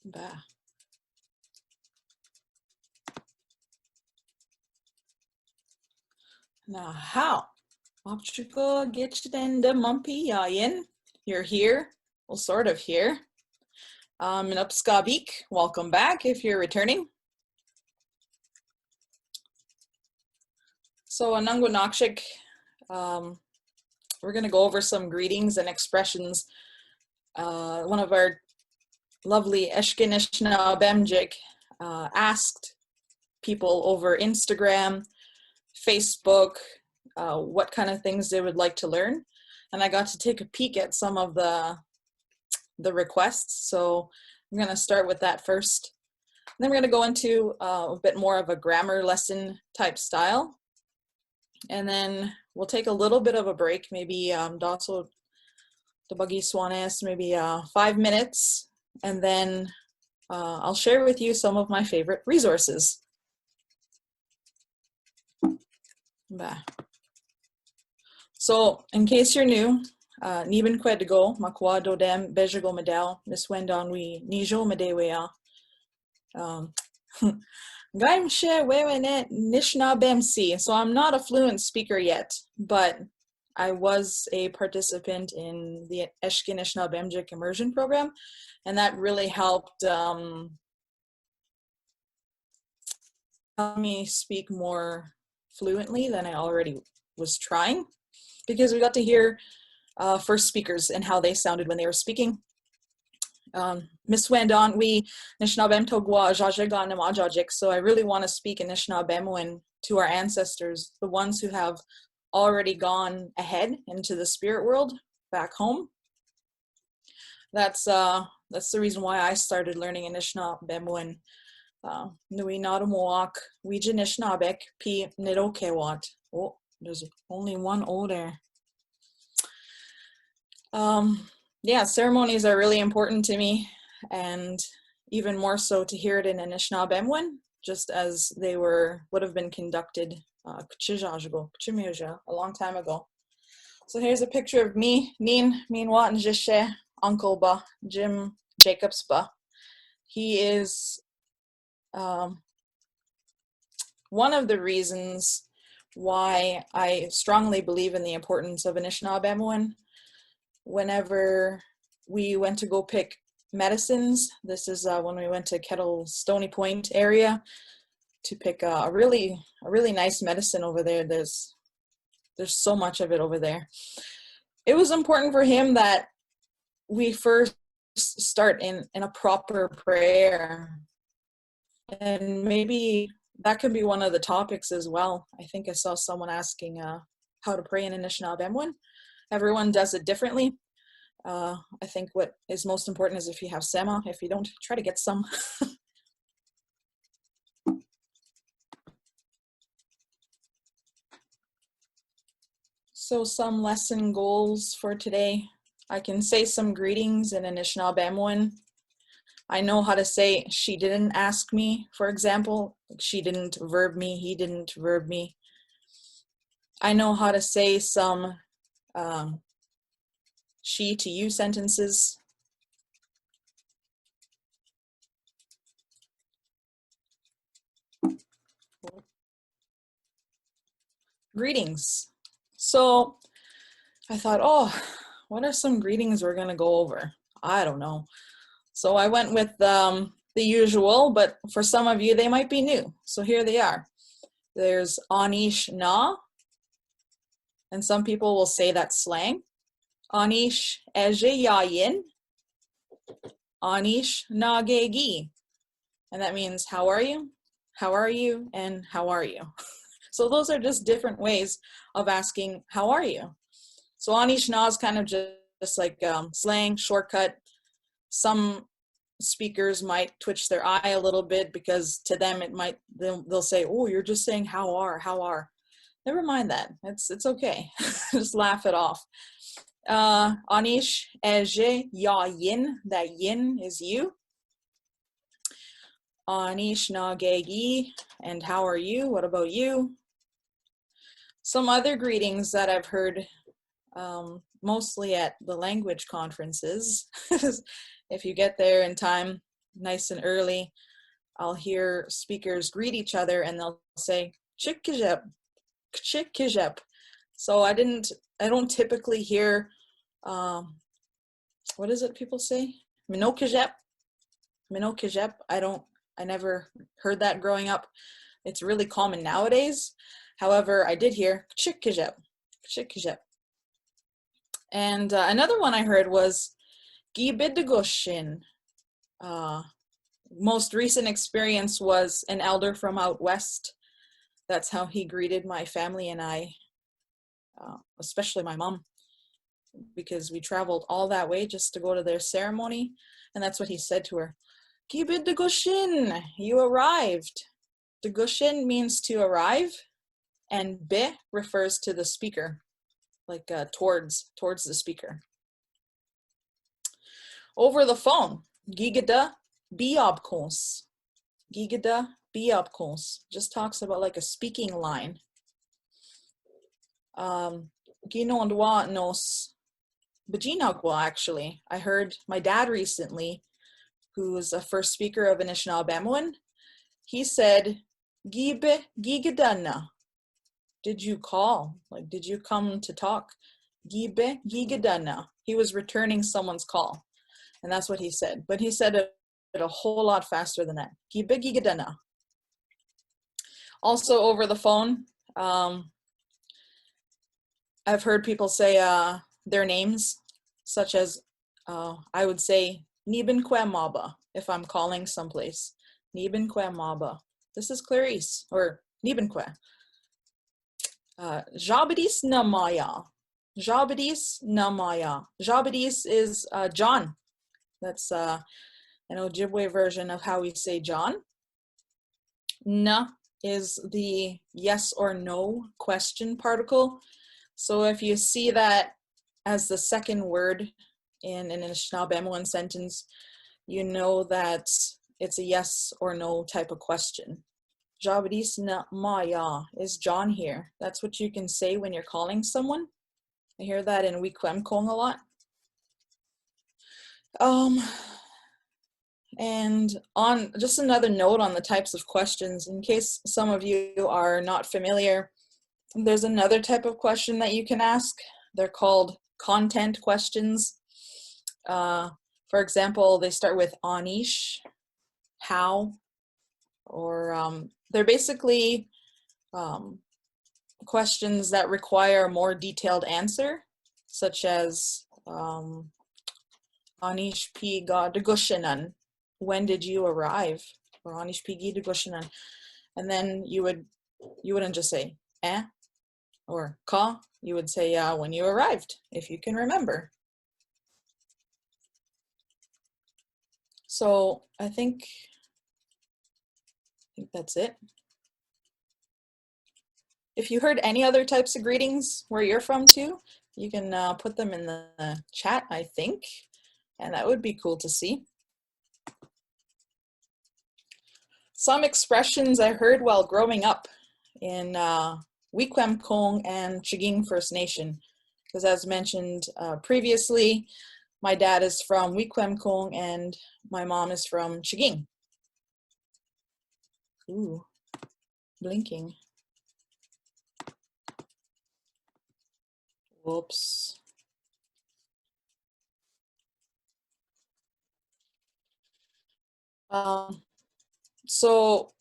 Ba. Now, how? Optical get the mumpy yayin. You're here. Well, sort of here. Minupskabik, welcome back if you're returning. So, Anangunakshik, we're going to go over some greetings and expressions. One of our lovely Eshki-nishnaabemjig asked people over Instagram, Facebook, what kind of things they would like to learn. And I got to take a peek at some of the requests. So I'm going to start with that first. And then we're going to go into a bit more of a grammar lesson type style. And then we'll take a little bit of a break, maybe Daso the Buggy Swanes, maybe 5 minutes. And then I'll share with you some of my favorite resources. Bah. So in case you're new, Niibin Kwe makwa dodem bejigo medal miswendon we nijo medewea. Gaimshe wewenet nishnabemsi. So I'm not a fluent speaker yet, but I was a participant in the Eshki-nishnaabemjig immersion program, and that really helped help me speak more fluently than I already was trying, because we got to hear first speakers and how they sounded when they were speaking. Miss Wandon, we Nishnabem Togwa Jajigan Namajajik. So I really want to speak Anishinaabemo to our ancestors, the ones who have already gone ahead into the spirit world back home. That's the reason why I started learning Anishinaabemo. Nui Nadamoak, Wija Nishnabek, P Nidokewat. Oh, there's only one O there. Yeah, ceremonies are really important to me, and even more so to hear it in Anishinaabemo, just as they would have been conducted a long time ago. So here's a picture of me, Min Watan Jishe, Uncle Ba, Jim Jacobs Ba. He is one of the reasons why I strongly believe in the importance of Anishinaabemo. Whenever we went to go pick medicines, this is when we went to Kettle Stony Point area to pick a really nice medicine over there. There's so much of it over there. It was important for him that we first start in a proper prayer, and maybe that could be one of the topics as well. I think I saw someone asking how to pray in Anishinaabemo. Everyone does it differently. I think what is most important is if you have sema. If you don't, try to get some. So some lesson goals for today. I can say some greetings in Anishinaabemo. I know how to say she didn't ask me, for example. She didn't verb me, he didn't verb me. I know how to say some she to you sentences. Greetings. So I thought, oh, what are some greetings we're gonna go over? I don't know. So I went with the usual, but for some of you, they might be new. So here they are. There's Anish Na, and some people will say that's slang. Anish Eje Yayin, Anish Nagegi. And that means, how are you? How are you? And how are you? So those are just different ways of asking, how are you? So Anish Na is kind of just like slang, shortcut. Some speakers might twitch their eye a little bit because to them they'll say, oh, you're just saying how are. Never mind that. It's okay. Just laugh it off. Anish Eje Ya Yin. That yin is you. Anish Nagegi. And how are you? What about you? Some other greetings that I've heard mostly at the language conferences. If you get there in time, nice and early, I'll hear speakers greet each other and they'll say, "Chikijep, chikijep." So I don't typically hear, what is it people say? Minokijep, minokijep. I never heard that growing up. It's really common nowadays. However, I did hear chikijep, chikijep. And another one I heard was gibidagoshin. Most recent experience was an elder from out west. That's how he greeted my family and I, especially my mom, because we traveled all that way just to go to their ceremony. And that's what he said to her. Gibid degushin, you arrived. Degushin means to arrive, and be refers to the speaker, like towards the speaker. Over the phone, gigada biobkons. Gigada biobkons just talks about like a speaking line. Ginondwa nos Bajinagwa, actually. I heard my dad recently, who's a first speaker of Anishinaabemojig, he said, Gibe gigadana. Did you call? Like, did you come to talk? Gibe gigadana. He was returning someone's call. And that's what he said. But he said it a whole lot faster than that. Gibe gigadana. Also over the phone, I've heard people say their names, such as I would say Niibin Kwe maba if I'm calling someplace. Niibin Kwe maba. This is Clarice, or Niibin Kwe. Jabadis namaya. Jabadis namaya. Jabadis is John. That's an Ojibwe version of how we say John. Na is the yes or no question particle. So if you see that as the second word in an Anishinaabemojig sentence, you know that it's a yes or no type of question. Jabadis na maya, is John here? That's what you can say when you're calling someone. I hear that in Miigwech a lot. And on just another note on the types of questions, in case some of you are not familiar, there's another type of question that you can ask. They're called content questions. For example, they start with Anish, how, or they're basically questions that require a more detailed answer, such as Anish pi ga degushinan, when did you arrive? Or Anish pi gi degushinan. And then you wouldn't just say or ka, you would say when you arrived, if you can remember. So I think that's it. If you heard any other types of greetings where you're from too, you can put them in the chat, I think, and that would be cool to see. Some expressions I heard while growing up in Miigwech and Chaging First Nation, because as mentioned previously, my dad is from Miigwech and my mom is from Chaging. Ooh, blinking. Whoops. So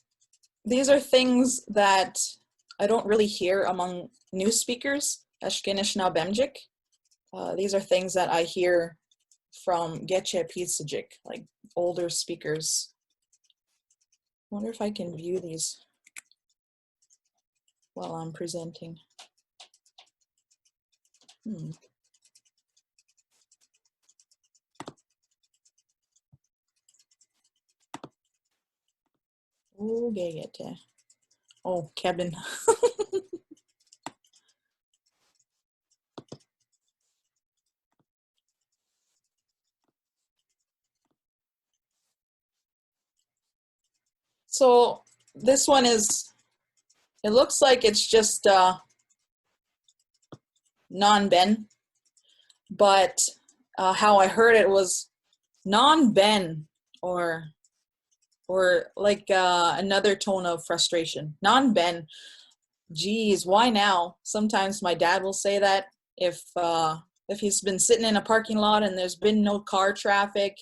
these are things that I don't really hear among new speakers, Eshki-nishnaabemjig. These are things that I hear from Getche-pisajik, like older speakers. I wonder if I can view these while I'm presenting. Oh, Kevin. So this one is, it looks like it's just non-ben, but how I heard it was non-ben or or like another tone of frustration. Non-ben. Geez, why now? Sometimes my dad will say that if he's been sitting in a parking lot and there's been no car traffic,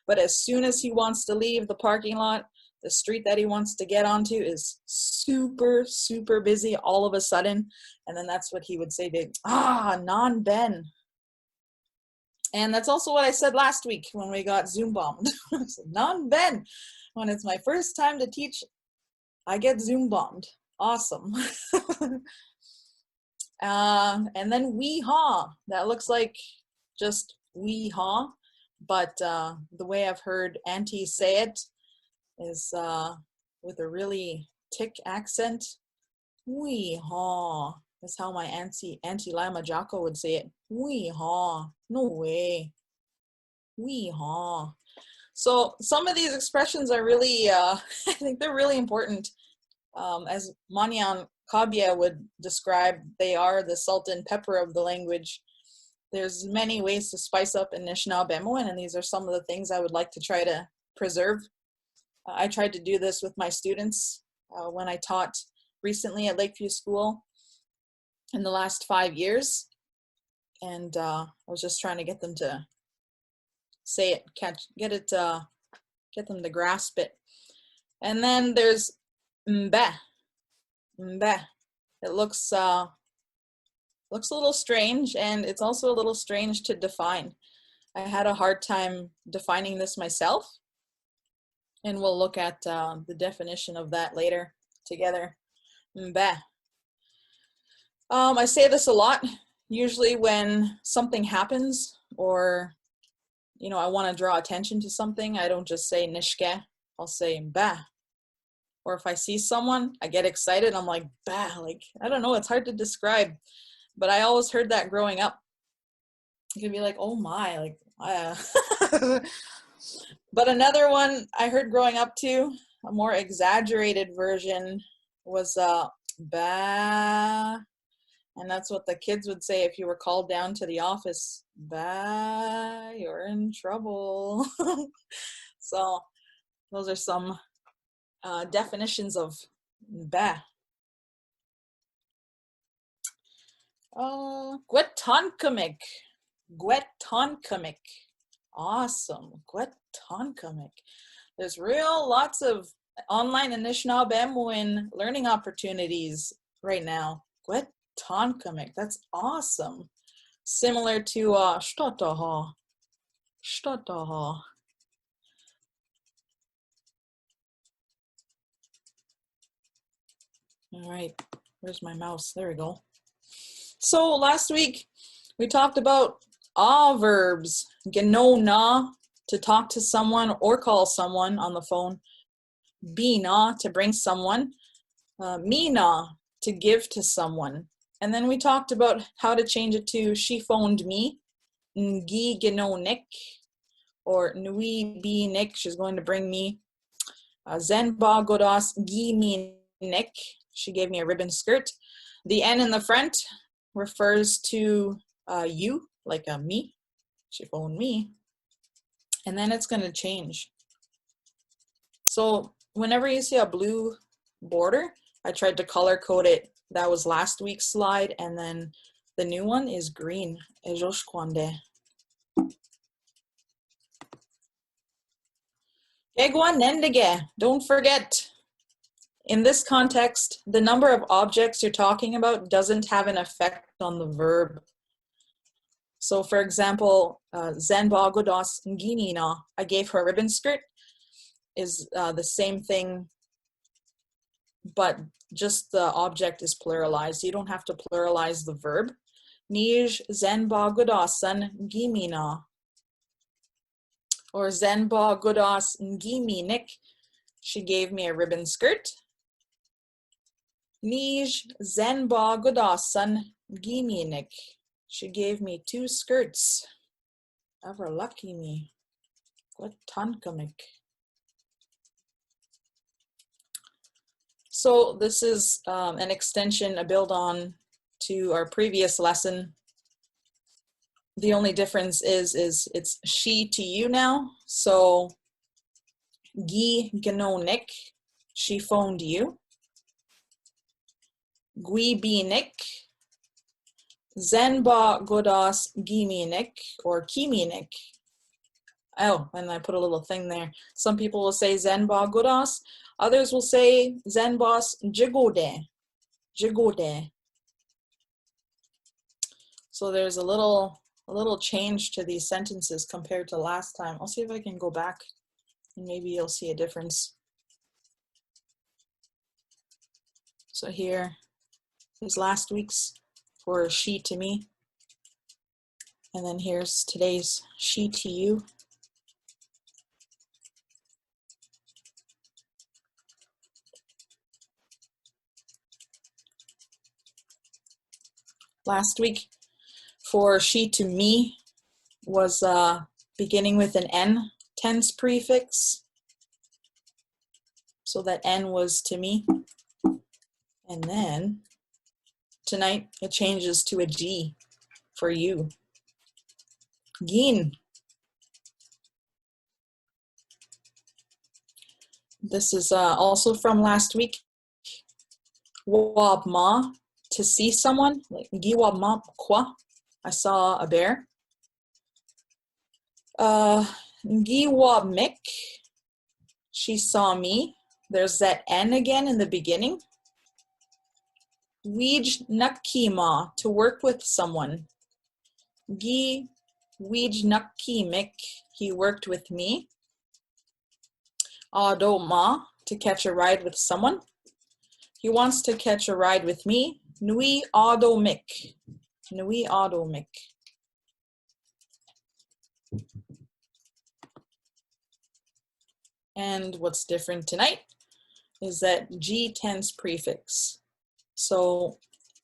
but as soon as he wants to leave the parking lot, the street that he wants to get onto is super, super busy all of a sudden. And then that's what he would say to, non-ben. And that's also what I said last week when we got Zoom bombed. Non-ben. When it's my first time to teach, I get Zoom bombed. Awesome. And then wee-haw. That looks like just wee-haw, but the way I've heard Auntie say it is with a really thick accent. Wee-haw. That's how my Auntie Lima Jocko would say it. Wee-haw. No way. Wee-haw. So some of these expressions are really, I think they're really important. As Manyan Kabya would describe, they are the salt and pepper of the language. There's many ways to spice up Anishinaabemo, and these are some of the things I would like to try to preserve. I tried to do this with my students when I taught recently at Lakeview School in the last 5 years, and I was just trying to get them to say it, get them to grasp it. And then there's mbe. Mbe. It looks a little strange, and it's also a little strange to define. I had a hard time defining this myself, and we'll look at the definition of that later together. Mbe. I say this a lot, usually when something happens, or I want to draw attention to something. I don't just say nishke, I'll say mbe. Or if I see someone, I get excited. I'm like, bah, like, I don't know, it's hard to describe. But I always heard that growing up. You could be like, oh my, like, But another one I heard growing up too, a more exaggerated version, was bah. And that's what the kids would say if you were called down to the office. Bah, you're in trouble. So those are some definitions of bah. Gwetonkamik. Gwetonkamik. Awesome. Gwetonkamik. There's lots of online Anishinaabemowin learning opportunities right now. Gwetonkamik. That's awesome. Similar to shtataha. Shtataha. All right, where's my mouse? There we go. So last week we talked about verbs. Genona, to talk to someone or call someone on the phone. Bina, to bring someone. Mina, to give to someone. And then we talked about how to change it to she phoned me. Ngi genonik, or nui bi nik, she's going to bring me. Zenba godas gi mi nik, she gave me a ribbon skirt. The N in the front refers to you, like me. She phoned me. And then it's going to change. So whenever you see a blue border, I tried to color code it. That was last week's slide. And then the new one is green. Ejoshkwande. Egwa nendige. Don't forget. In this context, the number of objects you're talking about doesn't have an effect on the verb. So for example, Zenba godas nginina, I gave her a ribbon skirt, is the same thing, but just the object is pluralized. You don't have to pluralize the verb. Nij Zenba godasan ngimina. Or Zenba godas ngiminik, she gave me a ribbon skirt. Nij Zenba godasan giminik, she gave me 2 skirts. Ever lucky me. Gwetonkamik. So this is an extension, a build on to our previous lesson. The only difference is it's she to you now. So Gi ganonik, she phoned you. Gui binik, zenba godas giminik or kiminik. Oh, and I put a little thing there. Some people will say zenba godas. Others will say zenbas jigode. Jigode. So there's a little change to these sentences compared to last time. I'll see if I can go back and maybe you'll see a difference. So here is last week's for she to me. And then here's today's she to you. Last week for she to me was beginning with an N tense prefix. So that N was to me. And then tonight it changes to a G for you. Gin. This is also from last week. Wab ma, to see someone. Like gi wab ma kwa, I saw a bear. Gi wab mik, she saw me. There's that N again in the beginning. Wij nakima, to work with someone. Gi wij nakimik, he worked with me. Adoma, to catch a ride with someone. He wants to catch a ride with me. Nui adomik. Nui adomik. And what's different tonight is that G tense prefix. So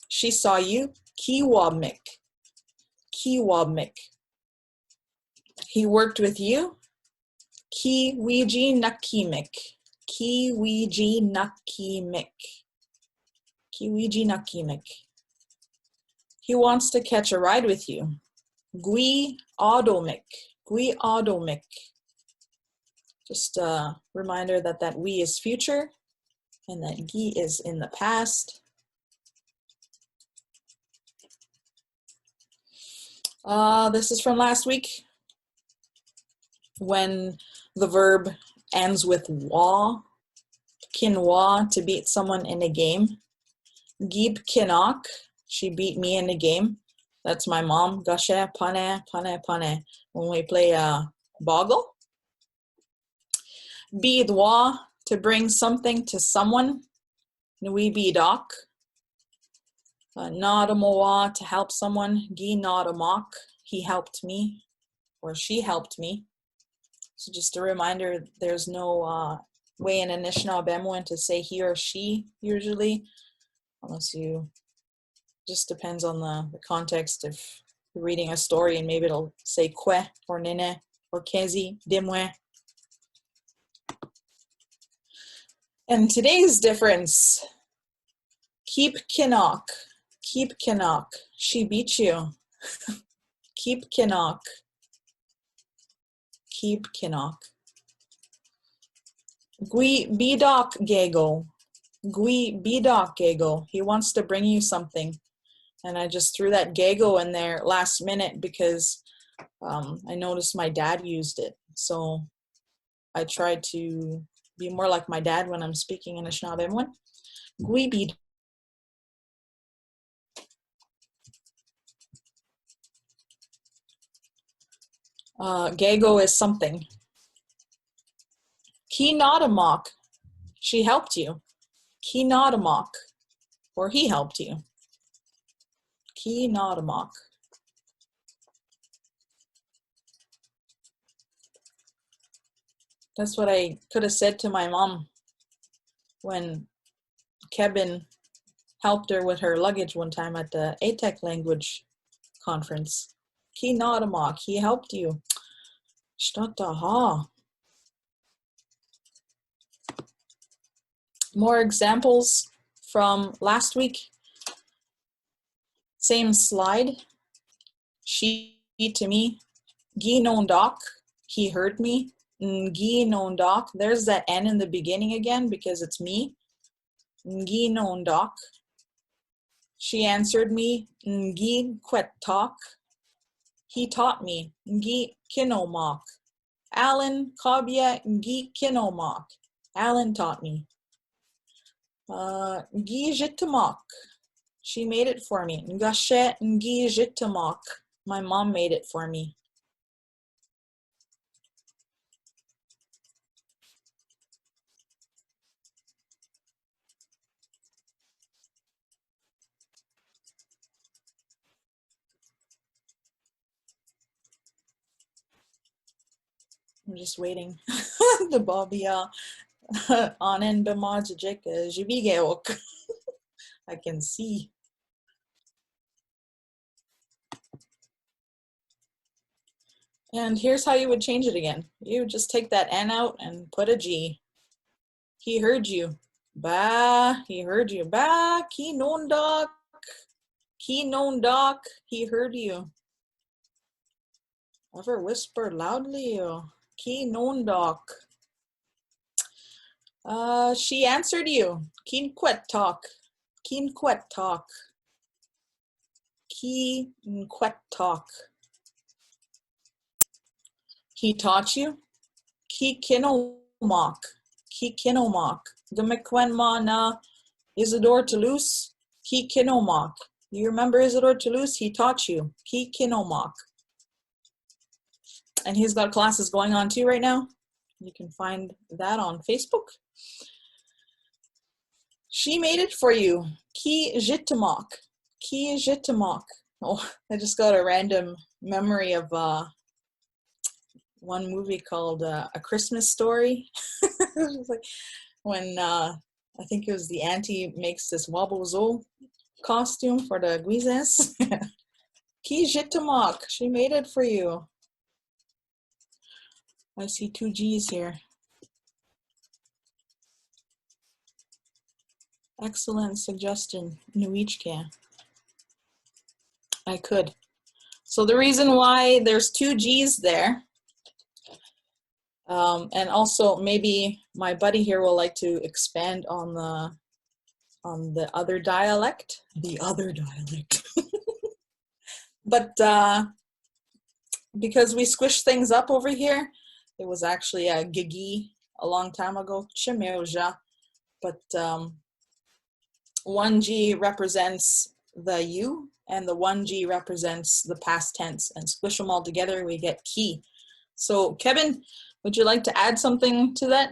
she saw you, kiwabmik. Kiwabmik. He worked with you, kiwiji nakimik. Kiwiji nakimik. Kiwiji nakimik. He wants to catch a ride with you. Gui adomik. Gui adomik. Just a reminder that that we is future and that gi is in the past. This is from last week when the verb ends with wa, kinwa, to beat someone in a game. Gib kinok, she beat me in a game. That's my mom. Gashe pane, pane, pane. When we play boggle. Bidwa, to bring something to someone. Nui bidok. Nadamowa, to help someone. Gi nadamok, he helped me or she helped me. So just a reminder, there's no way in Anishinaabemojig to say he or she usually, unless you, just depends on the context. If you're reading a story and maybe it'll say kwe or nene or kezi, dimwe. And today's difference, keep kinok. Keep kinok. She beat you. Keep kinok. Keep kinok. Gui bidok gego. Gui bidok gego. He wants to bring you something. And I just threw that gego in there last minute because I noticed my dad used it. So I tried to be more like my dad when I'm speaking in Anishinaabemojig. Gui bidok. Gego is something. Ki nadamok, she helped you. Ki nadamok, or he helped you. Ki nadamok. That's what I could have said to my mom when Kevin helped her with her luggage one time at the ATEC language conference. Ki nadamok, he helped you. Shtataha. More examples from last week. Same slide. She to me. Gi non doc, he heard me. Ngi-nondok. There's that N in the beginning again because it's me. Ngi-nondok. She answered me. Ngi-kwet-tok. He taught me. Ngi-kinomok. Alan Kabia Ngi-kinomok. Alan taught me. Ngi-jitamok. She made it for me. Ngashe Ngi-jitamok. My mom made it for me. I'm just waiting. The Bobia Anishinaabemojig Miigwech. I can see. And here's how you would change it again. You would just take that N out and put a G. He heard you. Ba, he heard you. Ba, ki nondok. Ki nondok. He heard you. Ever whisper loudly? Ki nondok. She answered you. Kin kwet talk. Kin kwet talk. Ki kwet talk. He taught you. Ki kinomok. Ki kinomok. Gumekwen ma na Isidore Toulouse. Ki kinomok. You remember Isidore Toulouse? He taught you. Ki kinomok. And he's got classes going on too right now. You can find that on Facebook. She made it for you. Ki jitamok. Ki jitamok. Oh, I just got a random memory of one movie called A Christmas Story. It was like when I think it was the auntie makes this Wabozo costume for the Guizes. Ki jitamok. She made it for you. I see 2 G's here. Excellent suggestion, Niibin. I could. So the reason why there's 2 G's there, and also maybe my buddy here will like to expand on the other dialect. The other dialect. But because we squished things up over here, it was actually a gigi a long time ago, chimeoja. But 1 G represents the U, and the 1 G represents the past tense, and squish them all together, we get ki. So Kevin, would you like to add something to that?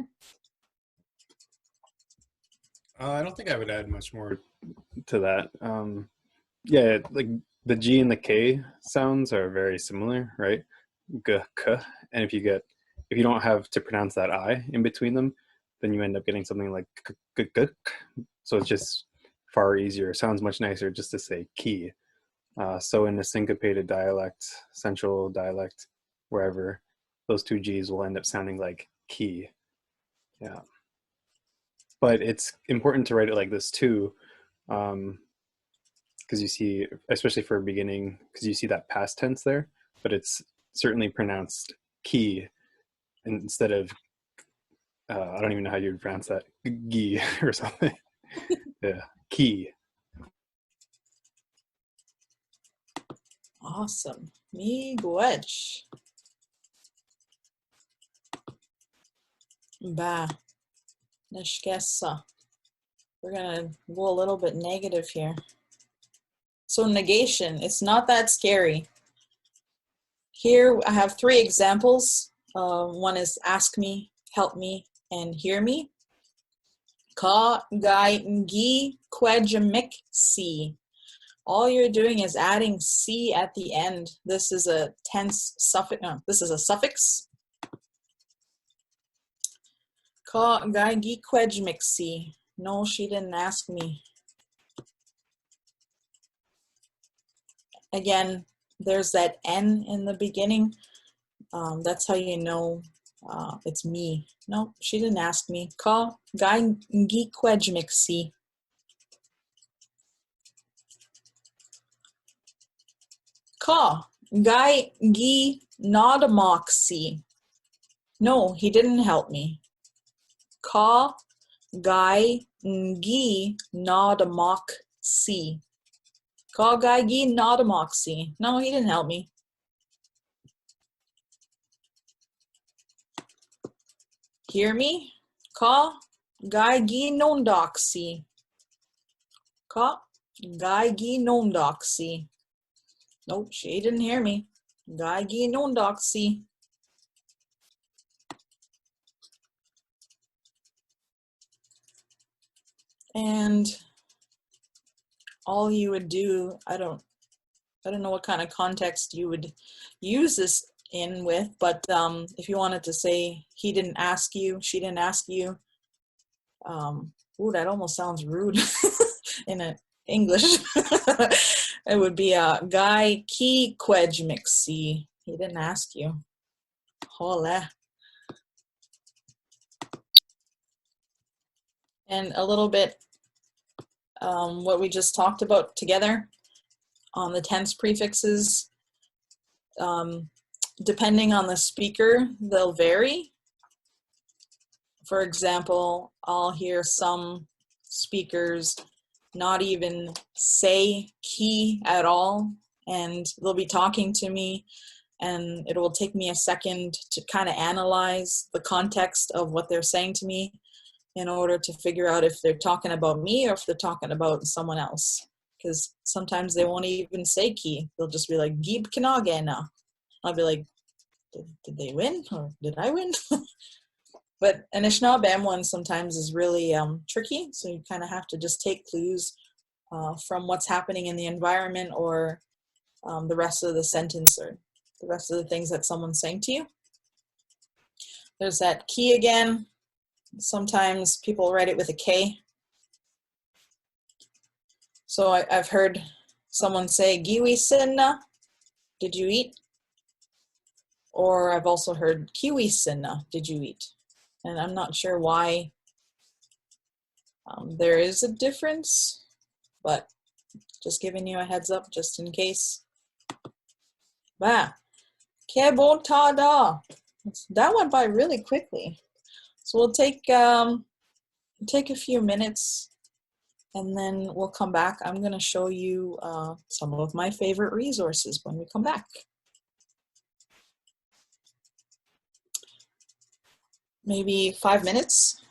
I don't think I would add much more to that. Yeah, like the G and the K sounds are very similar, right? G, k, and if you don't have to pronounce that I in between them, then you end up getting something like k, k, k. So it's just far easier. It sounds much nicer just to say ki. So in a syncopated dialect, central dialect, wherever, those 2 G's will end up sounding like ki. Yeah. But it's important to write it like this too, because you see, especially for beginning, because you see that past tense there, but it's certainly pronounced ki instead of, I don't even know how you would pronounce that, gi or something. Yeah, ki. Awesome. Miigwech. Ba. Neshkesa. We're gonna go a little bit negative here. So negation, it's not that scary. Here I have 3 examples. One is ask me, help me, and hear me. Ka, gai, ngi, kwejamik, si. All you're doing is adding si at the end. This is a tense suffix. No, this is a suffix. Ka, gai, ngi, kwejamik, si. No, she didn't ask me. Again, there's that N in the beginning. That's how you know it's me. No, she didn't ask me. Ka, gai, ngi, kwejamik, si. Ka, gai, ngi, naadamok, si. No, he didn't help me. Ka gai ngi nodamok si. Ka gai gi nodamok si. No, he didn't help me. Hear me? Ka gai gi nondok si. Ka gai gi nondok si. Nope, she didn't hear me. Gai gi nondok si. And all you would do, I don't know what kind of context you would use this in with, but if you wanted to say he didn't ask you, she didn't ask you, ooh, that almost sounds rude in English. It would be Guy Ki Kwej Mixi. He didn't ask you. Hola. And a little bit what we just talked about together on the tense prefixes. Depending on the speaker, they'll vary. For example, I'll hear some speakers not even say ki at all, and they'll be talking to me, and it will take me a second to kind of analyze the context of what they're saying to me in order to figure out if they're talking about me or if they're talking about someone else. Because sometimes they won't even say ki. They'll just be like, Gib kinagena. I'll be like, did they win? Or did I win? But Anishinaabemojig one sometimes is really tricky. So you kind of have to just take clues from what's happening in the environment or the rest of the sentence or the rest of the things that someone's saying to you. There's that ki again. Sometimes people write it with a K. So I've heard someone say, Giwi sinna, did you eat? Or I've also heard Kiwi sinna, did you eat? And I'm not sure why there is a difference, but just giving you a heads up just in case. Bah, kebo tada. That went by really quickly. So we'll take a few minutes and then we'll come back. I'm going to show you some of my favorite resources when we come back. Maybe 5 minutes.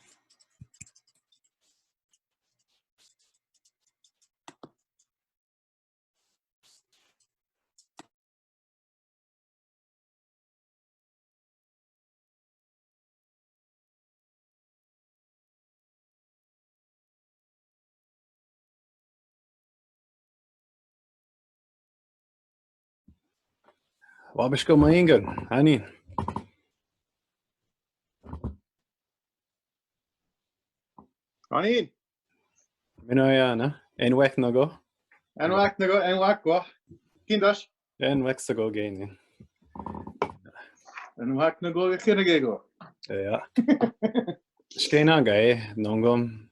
Wabishko Mainga, Ani. Ani. Minoyana, Enwek Nogo. Enwek Nogo, Enwek Go. Kindash. Enwek Sago Gain. Enwek Nogo, Kinagego. Yeah. Skena Guy, Nongum,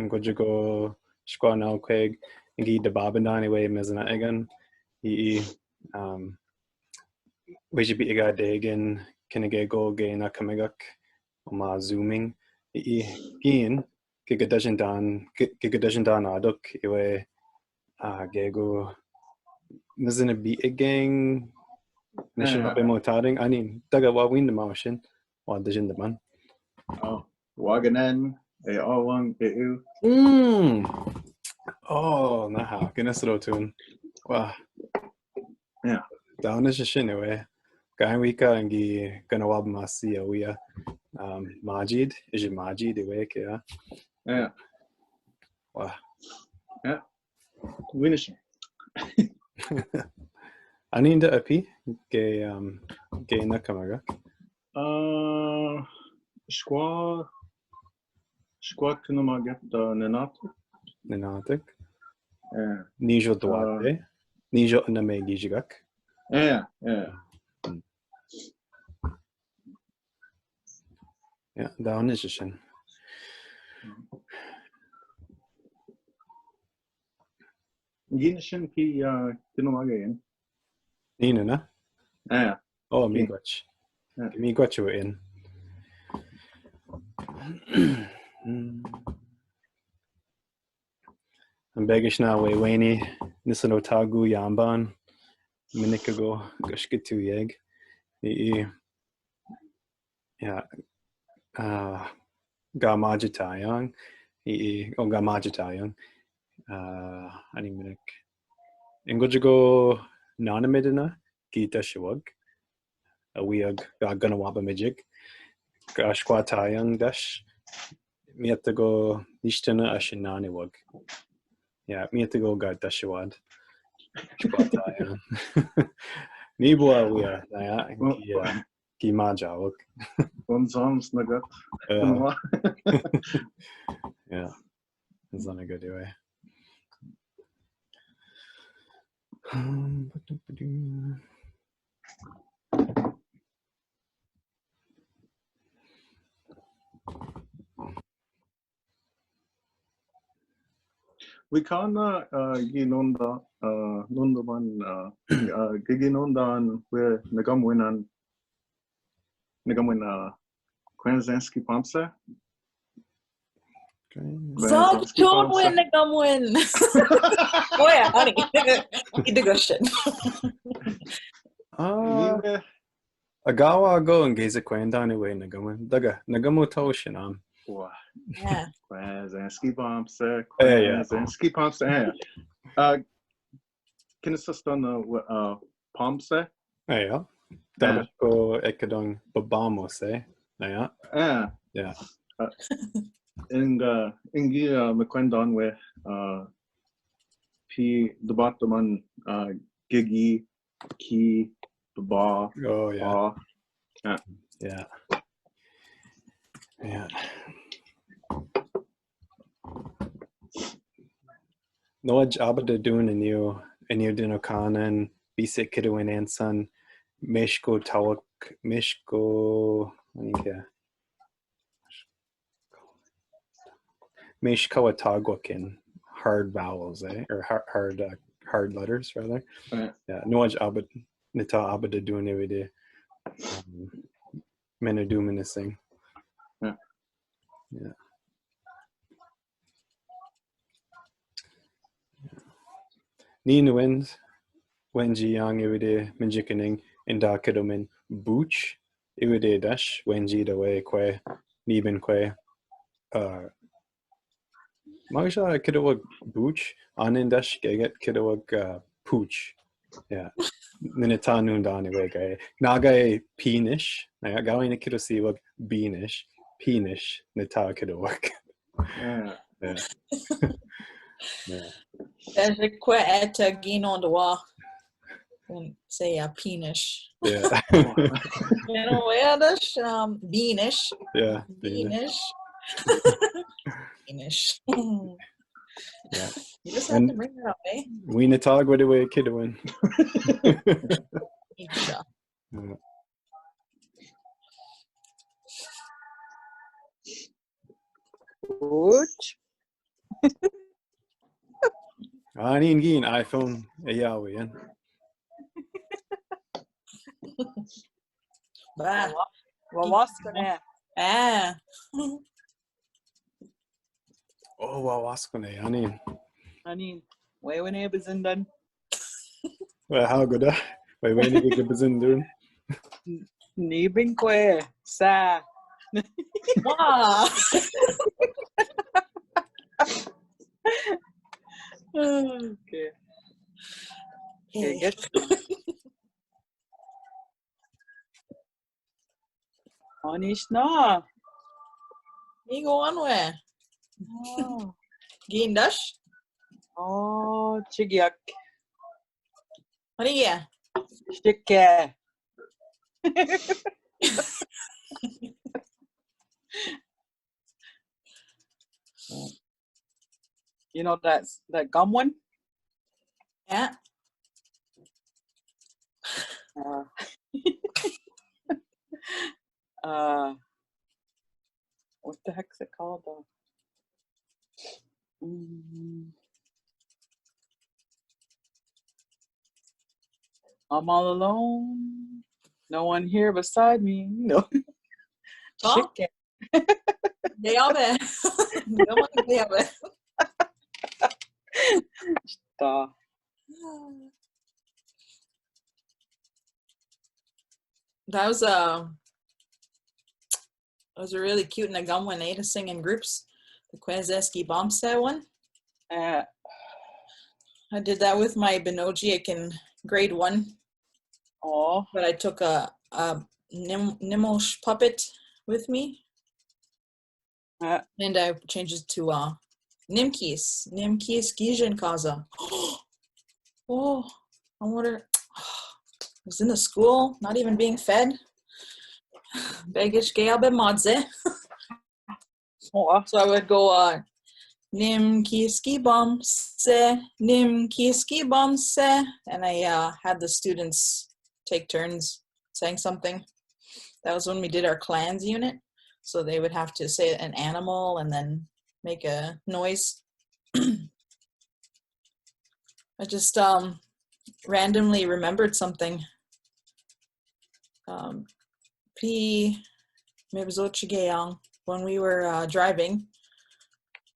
Ingojigo, Squanal Queg, Ingi de Babandan away, Mezana Egan, Wijibi Iga Dagan, Kinagego, Gaina Kamigak, Oma Zooming, Gin, Gigadeshan Dan Aduk, Iwe, Gego, Mezana Be a Gang, Anishinaabemo Tading, I mean, Daga Wawin the motion, or the Jindaman. Oh, Waganen, A01, AU. Oh, naha, Ginnesro tune. Wow. Yeah. Down is a shin away. Gainwika and Gi Ganawab Masi, Awia. Majid, is it Majid, the way, yeah? Yeah. Wow. Yeah. Winishing. I need the api, gay Nakamaga. Squaw Kunamagat Nenatic. Yeah. Nijo Duarte. Nijo Name Gijigak. Yeah. Yeah, down is a shin. Ginishin Ki Kunamagain. Nina, Yeah. oh, Miigwech. Miigwech in. Ang begish na wayweni nisanotagu yamban minikago gushkitu yeg. Yeah. Gamajitayang. O gamajitayang. Ani minik. Ingojigo nanamidina gita shiwag. Awiyag ganawabemjig. Gashkwatayang dash. Miatago nishtana ashinaniwag. Yeah, miatago gadashiwad. Shkwatayang. Nibwa wiya. Yeah. Kimajawag. Onsams nagat. Yeah, it's not a good way. We can ginonda nundaman giginondan where nagamwin Kwenzensky Pamsa. Zog Chonwin Nagamwin. Oh yeah, honey. Eat the good shit. Agawa go and gaze a quendan away nagamun. Daga nagamu toshinam. Yeah. Kwenzensky Pamsa. Kwenzensky Pamsa. Can assist on the Pamsa? Yeah. Daga ko ekadong babamo say. Yeah. Yeah. Ingi McQuendon with P debatman Gigi Key Ba. Oh yeah. Yeah. Yeah. Noaj abada doon and you dinokanan bisik kiduin and son meshko tawak meshko Meshkawatagwakin, hard vowels, or hard letters rather. Yeah, Noaj abad nita abada doon everyday. Menadu menacing. Yeah. Ninuend wenji yang everyday menjikaning inda kidomin booch everyday dash wenji the way kwe Niibin Kwe. Magisha kidawag booch anindash geget kidawag pooch. Yeah. Ninitanun dani wegay. Nagay peenish. Naya gawin na kidosiwag beanish. Peenish nita kidawag. Yeah. Yeah. There's a quite at ginon dwa. Say a peenish. Yeah. You know where this beanish. Yeah. Beanish. Beanish. Yeah. You just have to bring it up, eh? We natag what away kidwin. Yeah. Booch. Anin gin iPhone ayawi yan. Bah. Wawaska na. Ah. Oh, wawasko na anin. Anin, way na bizindan. Well, how good ah? Wait, when did you get doon? Niibin Kwe sa. Wow. Okay. Okay, get. Anishna. You go on where? Oh, Gindash? oh, chigyak. What do you? Shike. You know that gum one? Yeah. What the heck's it called? I'm all alone. No one here beside me. No. Oh. Shike. Gayabe. Gayabe. Da. That was really cute Nagamwan, to sing in groups. The Eshki-nishnaabemjig one. Uh, I did that with my Benojik in grade 1. oh. But I took a Nimosh puppet with me. And I changed it to Nimkis Gijin Kaza. Oh, I wonder. I was in the school, not even being fed. Weshki-anishinaabemojig. Oh. So I would go Nimkis-anishinaabemojig, and I had the students take turns saying something. That was when we did our clans unit. So they would have to say an animal and then make a noise. I just randomly remembered something. When we were driving,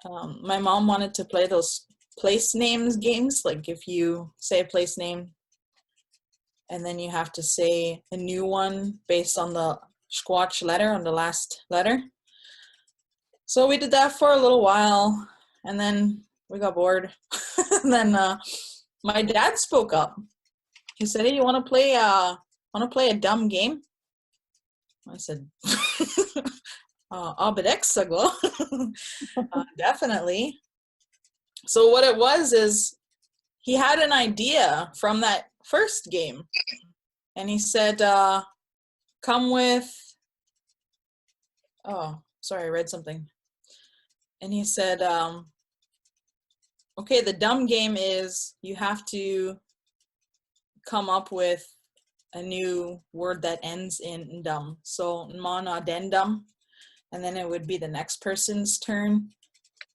my mom wanted to play those place names games, like if you say a place name and then you have to say a new one based on the squatch letter, on the last letter. So we did that for a little while, and then we got bored. And then my dad spoke up. He said, "Hey, you want to play a dumb game?" I said, definitely. So what it was is he had an idea from that first game, and he said, "Come with." Oh, sorry, I read something. And he said, "Okay, the dumb game is you have to come up with a new word that ends in dumb. So mana dendum, and then it would be the next person's turn.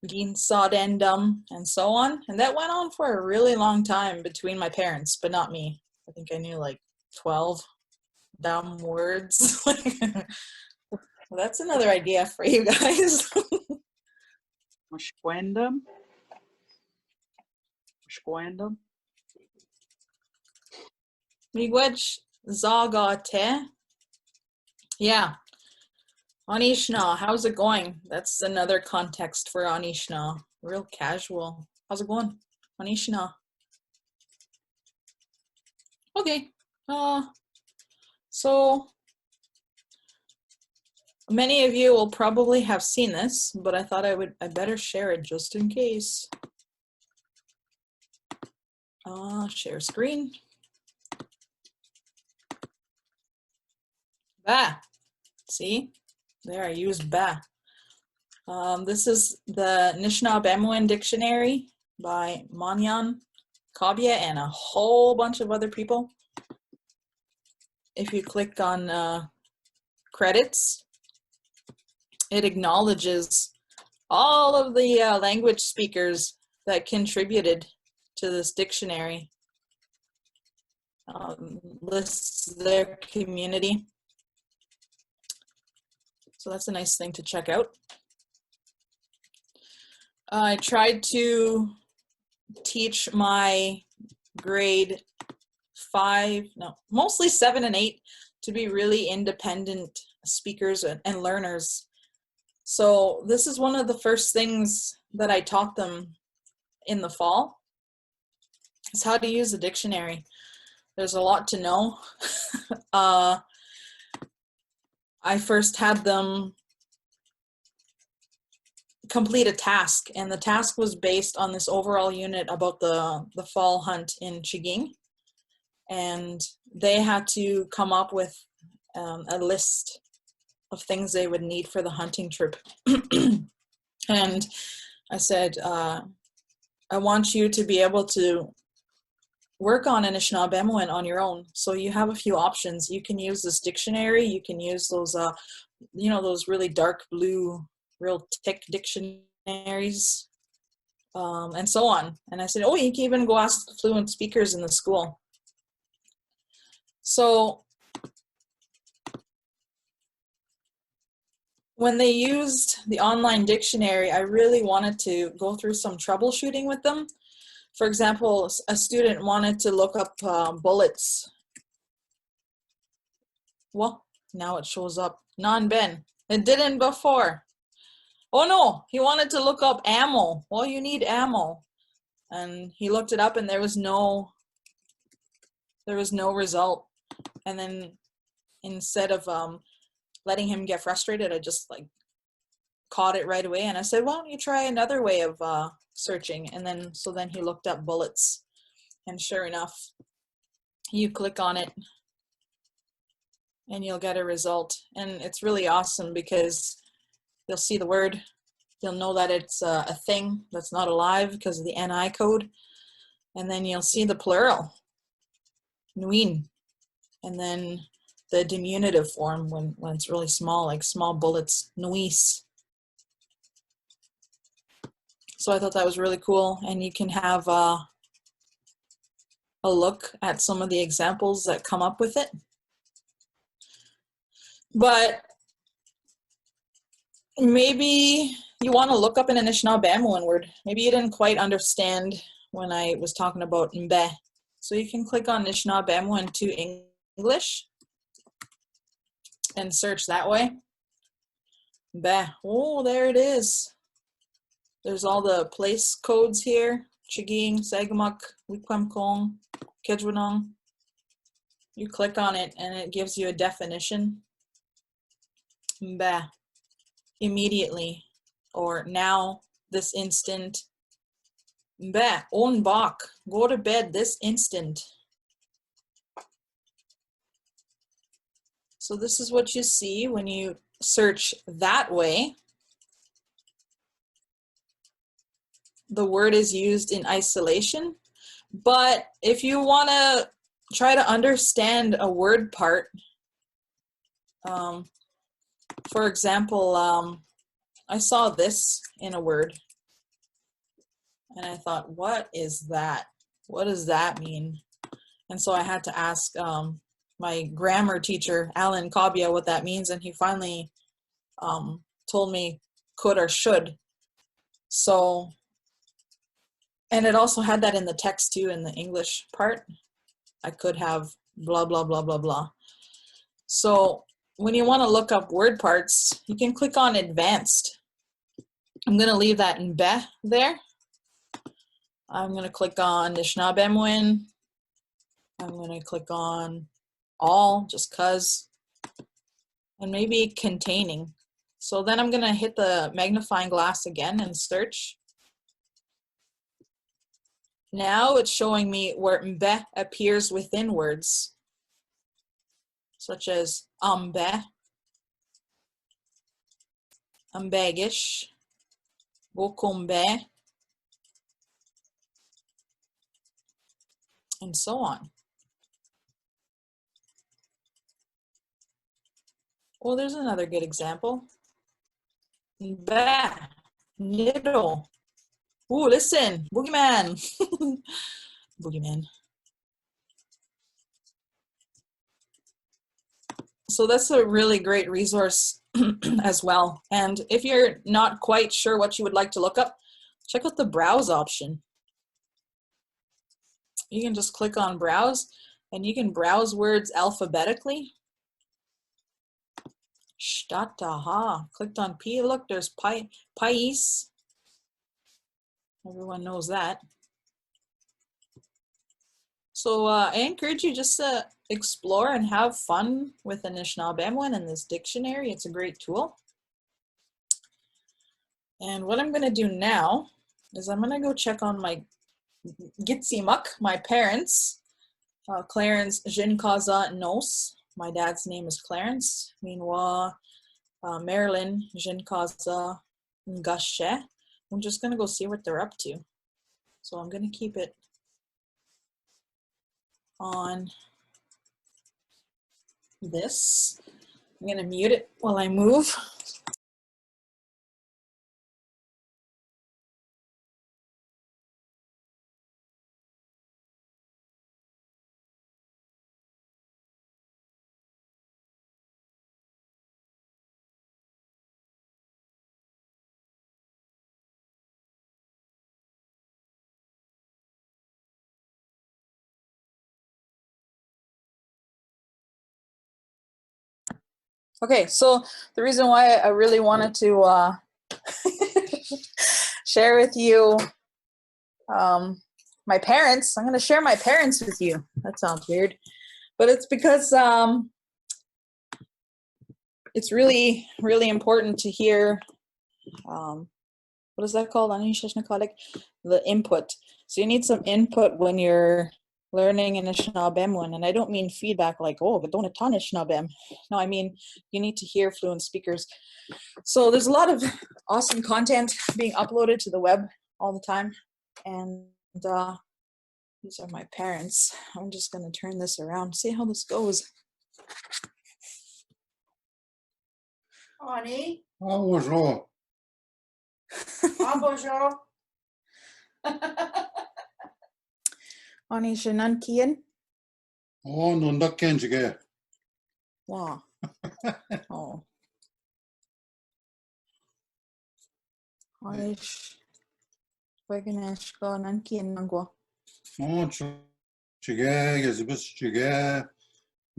Gin saw dendum, and so on. And that went on for a really long time between my parents, but not me. I think I knew like 12 dumb words. Well, that's another idea for you guys. Mashquandum. Mashquandum. Miigwech zagate. Yeah. Anishina, how's it going? That's another context for Anishina. Real casual. How's it going? Anishina. Okay. So many of you will probably have seen this, but I thought I better share it just in case. Share screen. Bah. See? There, I used bah. This is the Anishinaabemo dictionary by Manyan Kabya and a whole bunch of other people. If you click on credits, it acknowledges all of the language speakers that contributed to this dictionary. Lists their community. So that's a nice thing to check out. I tried to teach my grade 5, no, mostly 7 and 8 to be really independent speakers and learners. So this is one of the first things that I taught them in the fall, is how to use the dictionary. There's a lot to know. I first had them complete a task, and the task was based on this overall unit about the fall hunt in Chiging, and they had to come up with a list of things they would need for the hunting trip. And I said, I want you to be able to work on Anishinaabemo on your own. So you have a few options. You can use this dictionary. You can use those, those really dark blue, real thick dictionaries, and so on. And I said, oh, you can even go ask the fluent speakers in the school. So when they used the online dictionary, I really wanted to go through some troubleshooting with them. For example, a student wanted to look up bullets. Well, now it shows up. Non-Ben. It didn't before. Oh no, he wanted to look up ammo. Well, you need ammo. And he looked it up and there was no result. And then instead of letting him get frustrated, I just like caught it right away. And I said, why don't you try another way of searching? And then, so then he looked up bullets. And sure enough, you click on it and you'll get a result. And it's really awesome because you'll see the word. You'll know that it's a thing that's not alive because of the NI code. And then you'll see the plural, nuin. And then the diminutive form when it's really small, like small bullets, nuis. So I thought that was really cool. And you can have a look at some of the examples that come up with it. But maybe you want to look up an Anishinaabemoan word. Maybe you didn't quite understand when I was talking about mbe. So you can click on Anishinaabemoan to English and search that way. Mbe. Oh, there it is. There's all the place codes here. Chiging, Sagamuk, Wikwemkong, Kedwanong. You click on it and it gives you a definition. Mbe. Immediately, or now, this instant. Mbe, on bak, go to bed this instant. So this is what you see when you search that way. The word is used in isolation, but if you want to try to understand a word part, for example, I saw this in a word and I thought, what is that? What does that mean? And so I had to ask my grammar teacher, Alan Kabia, what that means, and he finally told me could or should. So, and it also had that in the text too, in the English part. I could have blah, blah, blah, blah, blah. So when you want to look up word parts, you can click on advanced. I'm going to leave that in be there. I'm going to click on Nishnaabemoan. I'm going to click on all, just cause, and maybe containing. So then I'm going to hit the magnifying glass again and search. Now it's showing me where mbe appears within words, such as ambe, ambegish, gokumbe, and so on. Well, there's another good example. Mbe, nido. Ooh, listen, boogeyman. Boogeyman. So that's a really great resource as well. And if you're not quite sure what you would like to look up, check out the browse option. You can just click on browse and you can browse words alphabetically. Shtataha. Clicked on P. Look, there's Pais. Everyone knows that. So I encourage you just to explore and have fun with Anishinaabemoan and this dictionary. It's a great tool. And what I'm going to do now is I'm going to go check on my Gitsimuk, my parents. Clarence Jinkaza Nos. My dad's name is Clarence. Meanwhile, Marilyn Jinkaza Ngashe. I'm just going to go see what they're up to. So I'm going to keep it on this. I'm going to mute it while I move. Okay, so the reason why I really wanted to share with you my parents, I'm going to share my parents with you. That sounds weird. But it's because it's really, really important to hear, what is that called? Anishinaabemojig? The input. So you need some input when you're learning Anishinaabemowin, and I don't mean feedback like, oh, but don't Anishinaabem. No, I mean you need to hear fluent speakers. So there's a lot of awesome content being uploaded to the web all the time, and these are my parents. I'm just gonna turn this around, see how this goes. Honey, Ah, bonjour. bonjour. Anishinaabemojig. Oh, Untitled. Wow. Oh. Eshki-nishnaabemjig. Oh, chige, gezibus chige.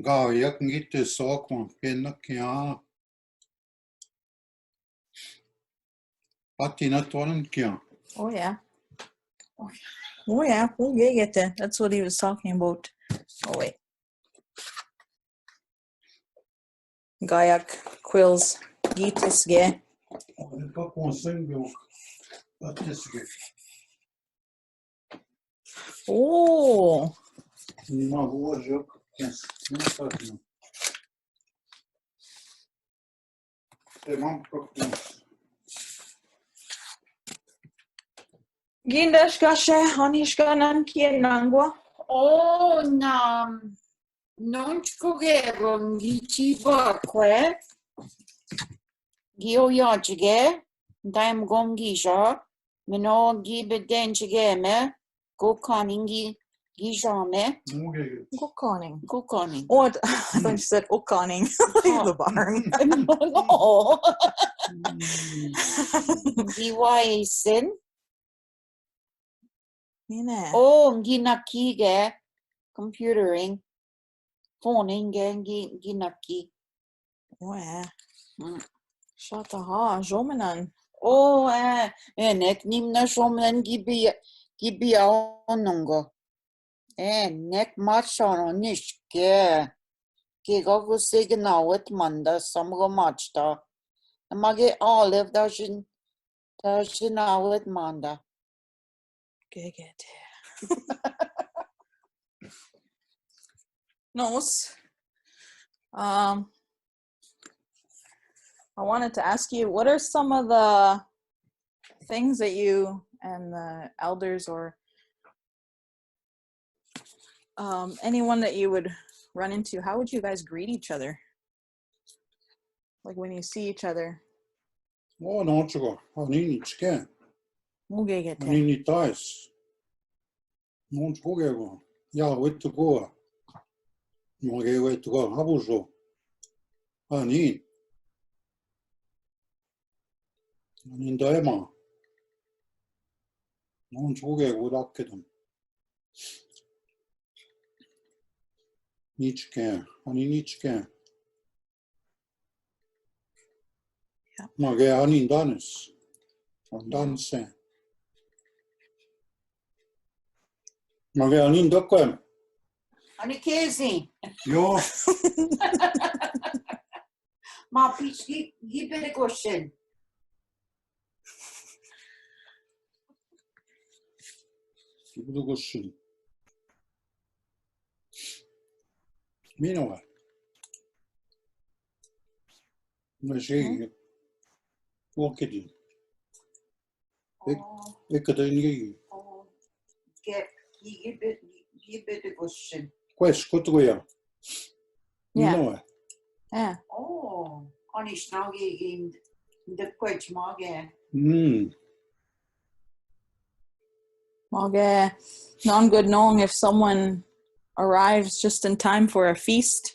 Ga yak ngite sok man penakya. Patina toran kya. Oh yeah. Oh yeah, we'll get it. That's what he was talking about. Oh wait. Gayak quills gitisge. Pas consing patisge. Oh, Na vojok. Yes. Mam propus. gindash gashe anishkanan kienangwa. Oh, non chkogero gichiba kwe. Gioyajige. Daim gongija. Mino gibedenjigeme. Go kaningi gijame. Okay. Gokoning. Go kaning. Oh, I thought you said okoning. The barn. No. Giwaisin. Mine. Oh, ginakige. Computering. Phoning ginaki. Oh yeah. Mm. Shataha jomenan. Oh, nek nimna shomlen gibi onongo. Nek machano nishke. Giga gusignawet manda samgo machta. Mage olive dashin awet manda. Get. Nos. I wanted to ask you, what are some of the things that you and the elders or anyone that you would run into, how would you guys greet each other? Like when you see each other. Oh, no chgo. Ani chke. Mugegete. Ani tais. Non chgogego. Ya wet to go. Moge wet to go. Habujo. Ani. Ani daema. Non chgogego dakkedam. Nichke. Ani nichke. Yeah. Moge ani danes. Danse. Moge ani dokwem. Ani kezi. Jo. Ma pitch gibere goshen. Budu goshin. Minowa. Mashigi. Walkedi. Ekadeni. Oh, get gibere goshen. Quest kutuya. Yeah. Minowa. Yeah. Oh, Anishinaabe in the Quech Mage. Mage. Non good knowing if someone arrives just in time for a feast.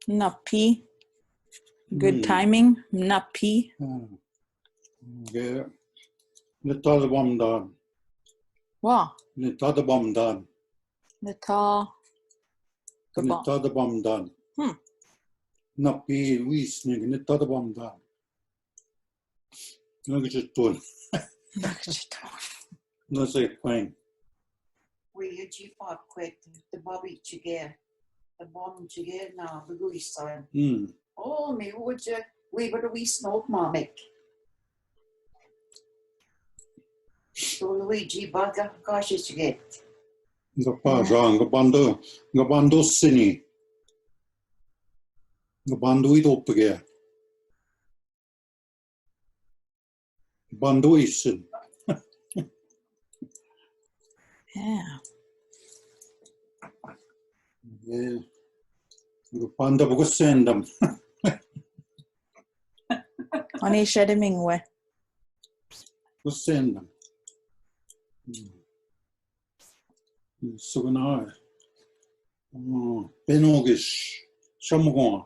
Napi. Good timing. Napi. Yeah. Netadabamdan. Wow. Netadabamdan. Nata. Nitadabamdan. Napi wisnig nitadabamdan. Nagajitun. Nasay Quang. We a G-pop quit the Bobby Chigger. The bomb Chigger now, the Louis son. Oh, me would you? We were we smoke mommy. So Luigi Baga, gosh, it's get. Gapaja, Gabando Sini. Gabando it up again. Bando isin. Yeah. Yeah. Gapanda bugo sendam. Miigwech. Go sendam. Suganar. Benogish. Shamugon.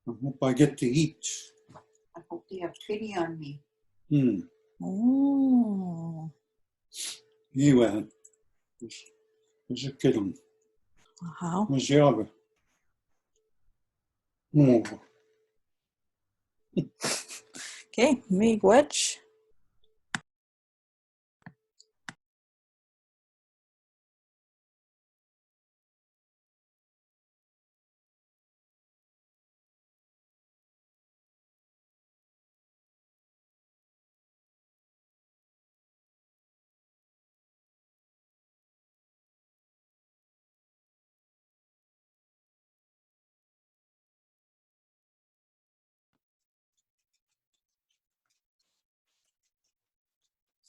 I hope I get to eat. I hope they have pity on me. Oh. Anyway, there's a kid on. How? What's the other? Oh. Okay, Miigwech.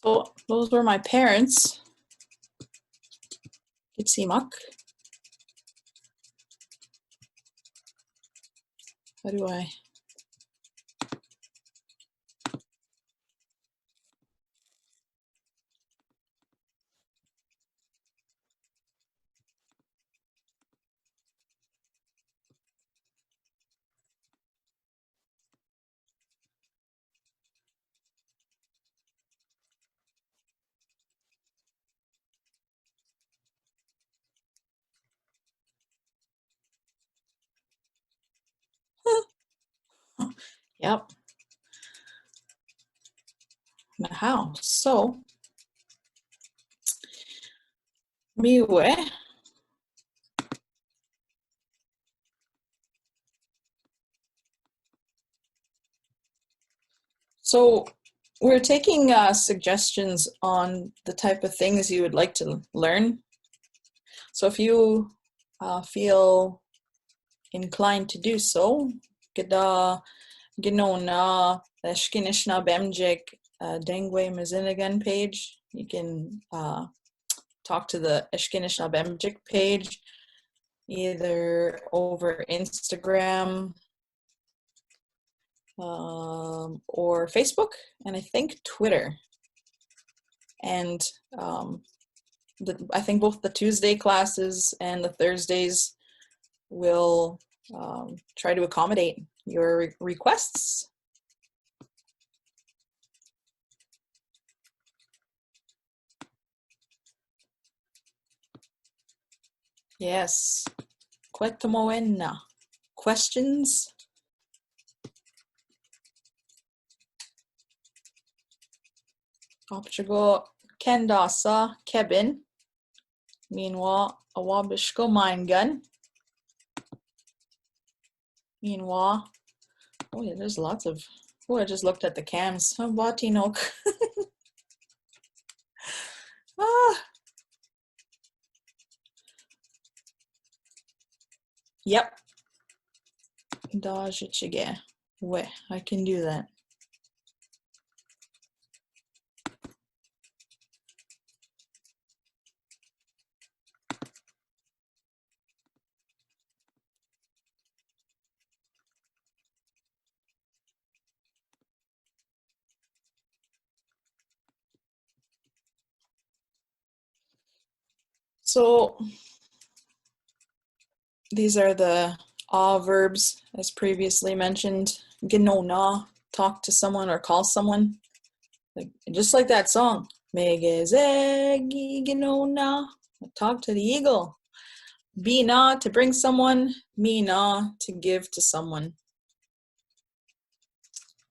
So those were my parents. Itsimak. How do I? Yep. Now how? So Miigwech. So we're taking suggestions on the type of things you would like to learn. So if you feel inclined to do so, gada ginona Eshki-nishnaabemjig Dengwe Mazinagan page. You can talk to the Eshki-nishnaabemjig page either over Instagram or Facebook, and I think Twitter. And I think both the Tuesday classes and the Thursdays will try to accommodate your requests. Yes. Kwetamoena. Questions? Opchigo Kendasa Kebin. Meanwhile, Awabishko Mine Gun. Meanwhile, oh yeah, there's lots of, oh, I just looked at the cams. Batinok. Yep. Dajichige. Wait, I can do that. So these are the verbs as previously mentioned. Ginona, talk to someone or call someone. Like, just like that song. Megezegigino. Talk to the eagle. Bina, to bring someone. Mina, to give to someone.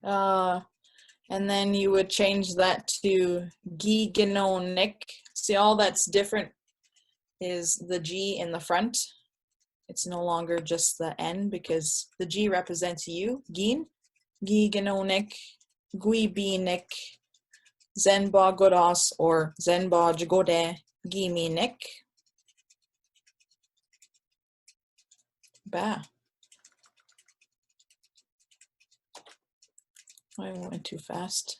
And then you would change that to giginonik. See, all that's different is the G in the front. It's no longer just the N because the G represents you. Gin, giginonik, guibinik, zenba godas, or zenba jagode, giminik. Ba. I went too fast.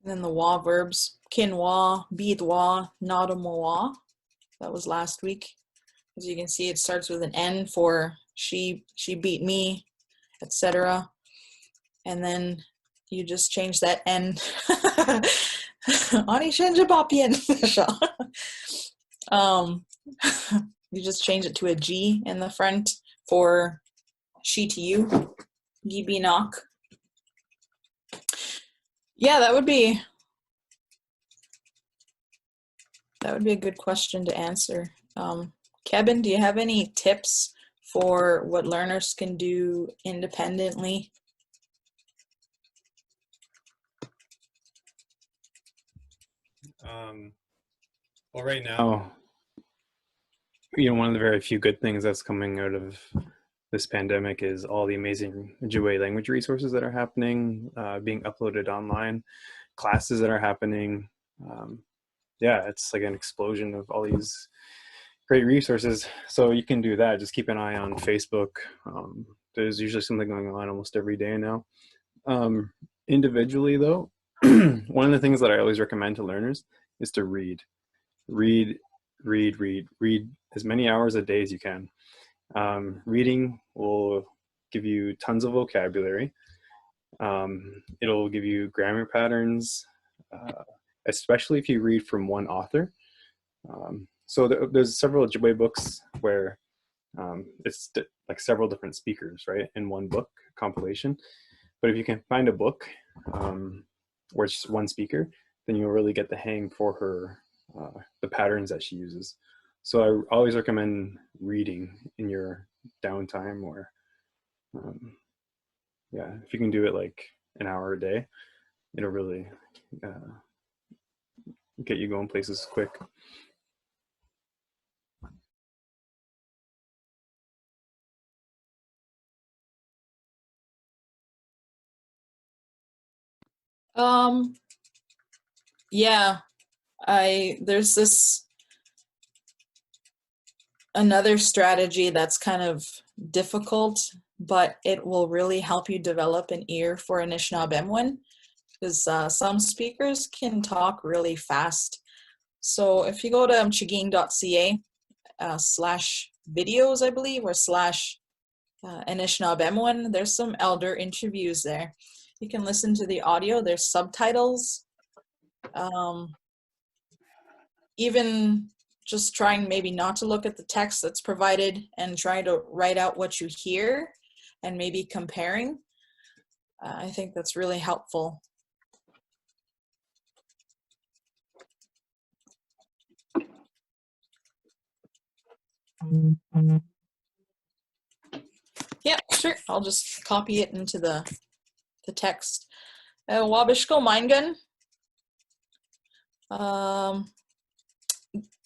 And then the wa verbs, kinwa, bidwa, nadamowa. That was last week. As you can see, it starts with an N for she beat me, etc. And then you just change that N. You just change it to a G in the front for she to you. Gibi knock. Yeah, that would be a good question to answer. Kevin, do you have any tips for what learners can do independently? Well, right now, one of the very few good things that's coming out of this pandemic is all the amazing Ojibwe language resources that are happening, being uploaded online, classes that are happening. Yeah, it's like an explosion of all these great resources. So you can do that. Just keep an eye on Facebook. There's usually something going on almost every day now. Individually, though, one of the things that I always recommend to learners is to read as many hours a day as you can. Reading will give you tons of vocabulary. It'll give you grammar patterns, especially if you read from one author. So there's several Ojibwe books where it's like several different speakers, right, in one book compilation. But if you can find a book where it's just one speaker, then you'll really get the hang for her, the patterns that she uses. So I always recommend reading in your downtime, or yeah, if you can do it like an hour a day, it'll really get you going places quick. Yeah, there's another strategy that's kind of difficult, but it will really help you develop an ear for Anishinaabemowin, because some speakers can talk really fast. So if you go to mchiging.ca /videos, I believe, or /Anishinaabemowin, there's some elder interviews there. You can listen to the audio. There's subtitles. Even just trying maybe not to look at the text that's provided and try to write out what you hear and maybe comparing. I think that's really helpful. Yeah, sure. I'll just copy it into the text. Wabishko Mindgun.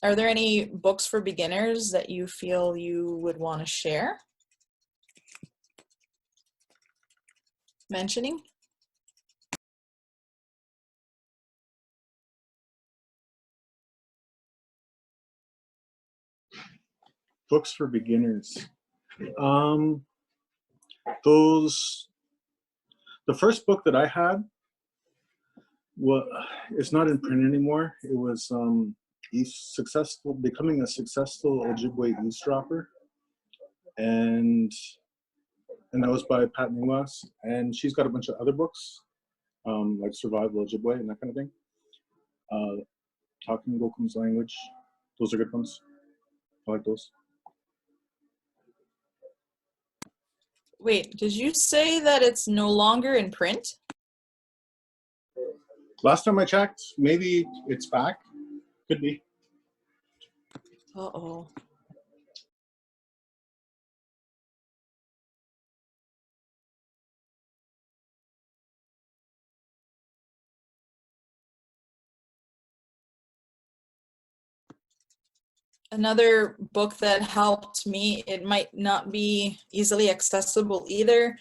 Are there any books for beginners that you feel you would want to share? Mentioning? Books for beginners. The first book that I had, it's not in print anymore. It was Becoming a Successful Ojibwe Eavesdropper, and that was by Pat Niwas, and she's got a bunch of other books, like Survival Ojibwe and that kind of thing. Talking Gokum's Language, those are good ones. I like those. Wait, did you say that it's no longer in print? Last time I checked, maybe it's back. Could be. Uh-oh. Another book that helped me, it might not be easily accessible either,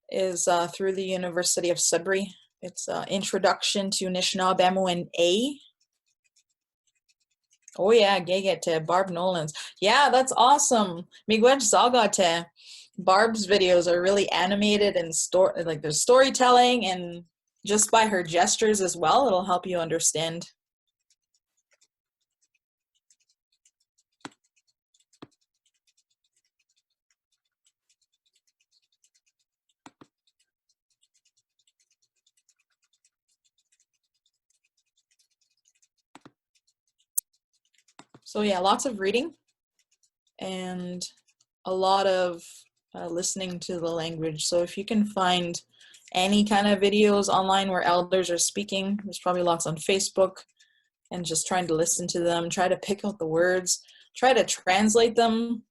is through the University of Sudbury. It's Introduction to Anishinaabemo in A. Oh yeah, Gegete, Barb Nolan's. Yeah, that's awesome. Miigwech Zagate. Barb's videos are really animated and like there's storytelling, and just by her gestures as well, it'll help you understand. So yeah, lots of reading and a lot of listening to the language. So if you can find any kind of videos online where elders are speaking, there's probably lots on Facebook, and just trying to listen to them, try to pick out the words, try to translate them.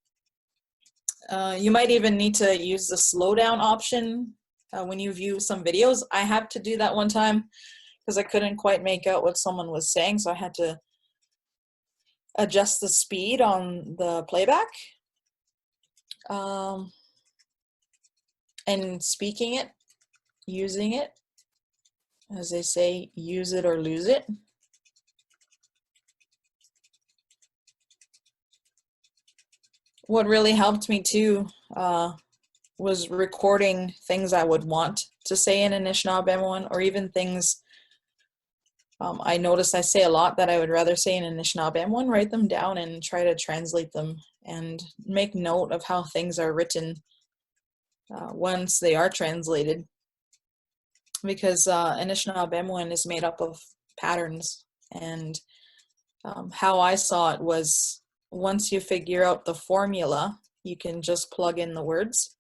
You might even need to use the slow down option when you view some videos. I had to do that one time because I couldn't quite make out what someone was saying, so I had to adjust the speed on the playback. And speaking it, using it, as they say, use it or lose it. What really helped me too was recording things I would want to say in Anishinaabemowin, or even things I noticed I say a lot that I would rather say in Anishinaabemowin, write them down and try to translate them and make note of how things are written once they are translated. Because Anishinaabemowin is made up of patterns, and how I saw it was once you figure out the formula, you can just plug in the words.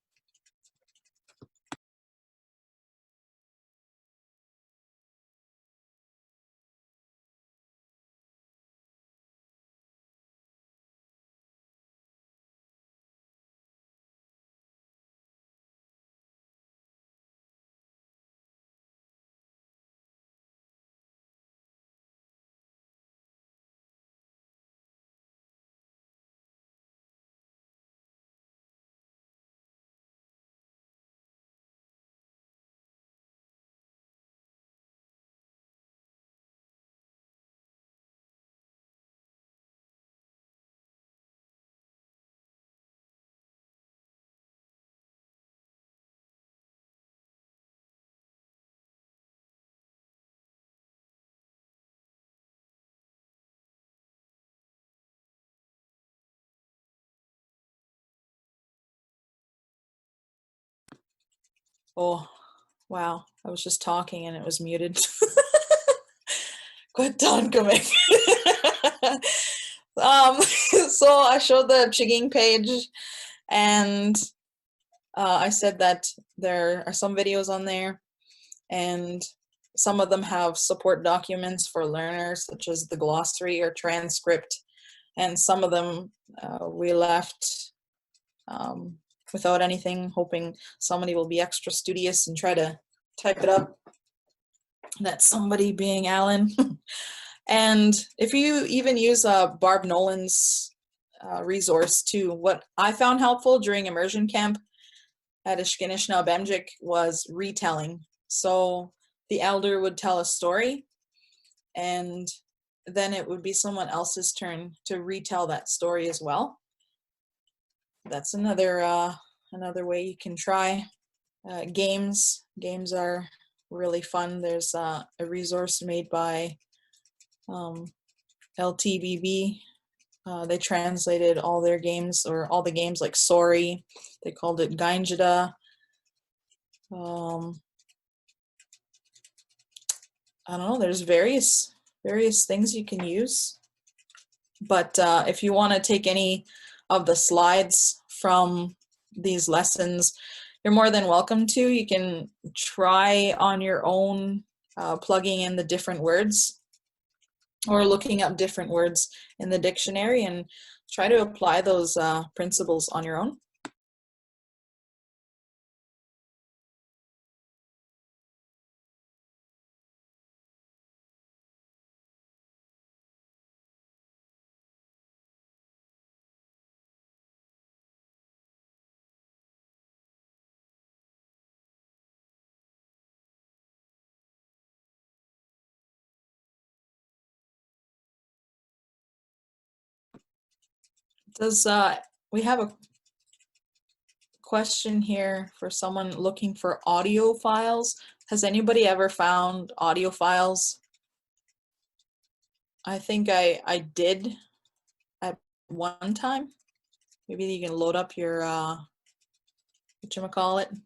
Oh, wow. I was just talking and it was muted. Good done, Kamek. So I showed the Chiging page, and I said that there are some videos on there, and some of them have support documents for learners, such as the glossary or transcript, and some of them we left without anything, hoping somebody will be extra studious and try to type it up. That somebody being Alan. And if you even use Barb Nolan's resource too, what I found helpful during immersion camp at Eshki-nishnaabemjig was retelling. So the elder would tell a story, and then it would be someone else's turn to retell that story as well. That's another another way you can try. Games are really fun. There's a resource made by LTBB. They translated all their games, or all the games, like Sorry. They called it Gainjida. I don't know, there's various things you can use. But if you want to take any of the slides from these lessons, you're more than welcome to. You can try on your own plugging in the different words or looking up different words in the dictionary and try to apply those principles on your own. Does we have a question here for someone looking for audio files? Has anybody ever found audio files? I think I did at one time. Maybe you can load up your whatchamacallit,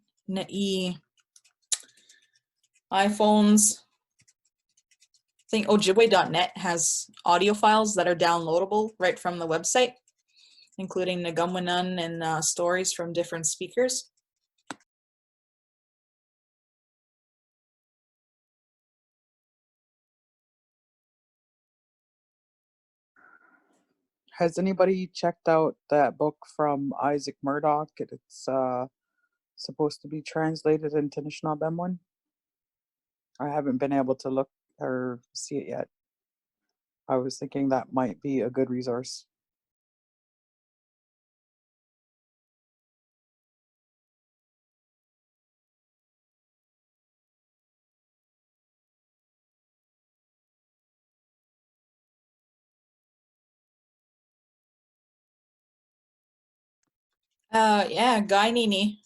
iPhones. I think Ojibwe.net has audio files that are downloadable right from the website, including Nagamwanan and stories from different speakers. Has anybody checked out that book from Isaac Murdoch? It's supposed to be translated into Anishinaabemoan. I haven't been able to look or see it yet. I was thinking that might be a good resource. Yeah, Guy Nini.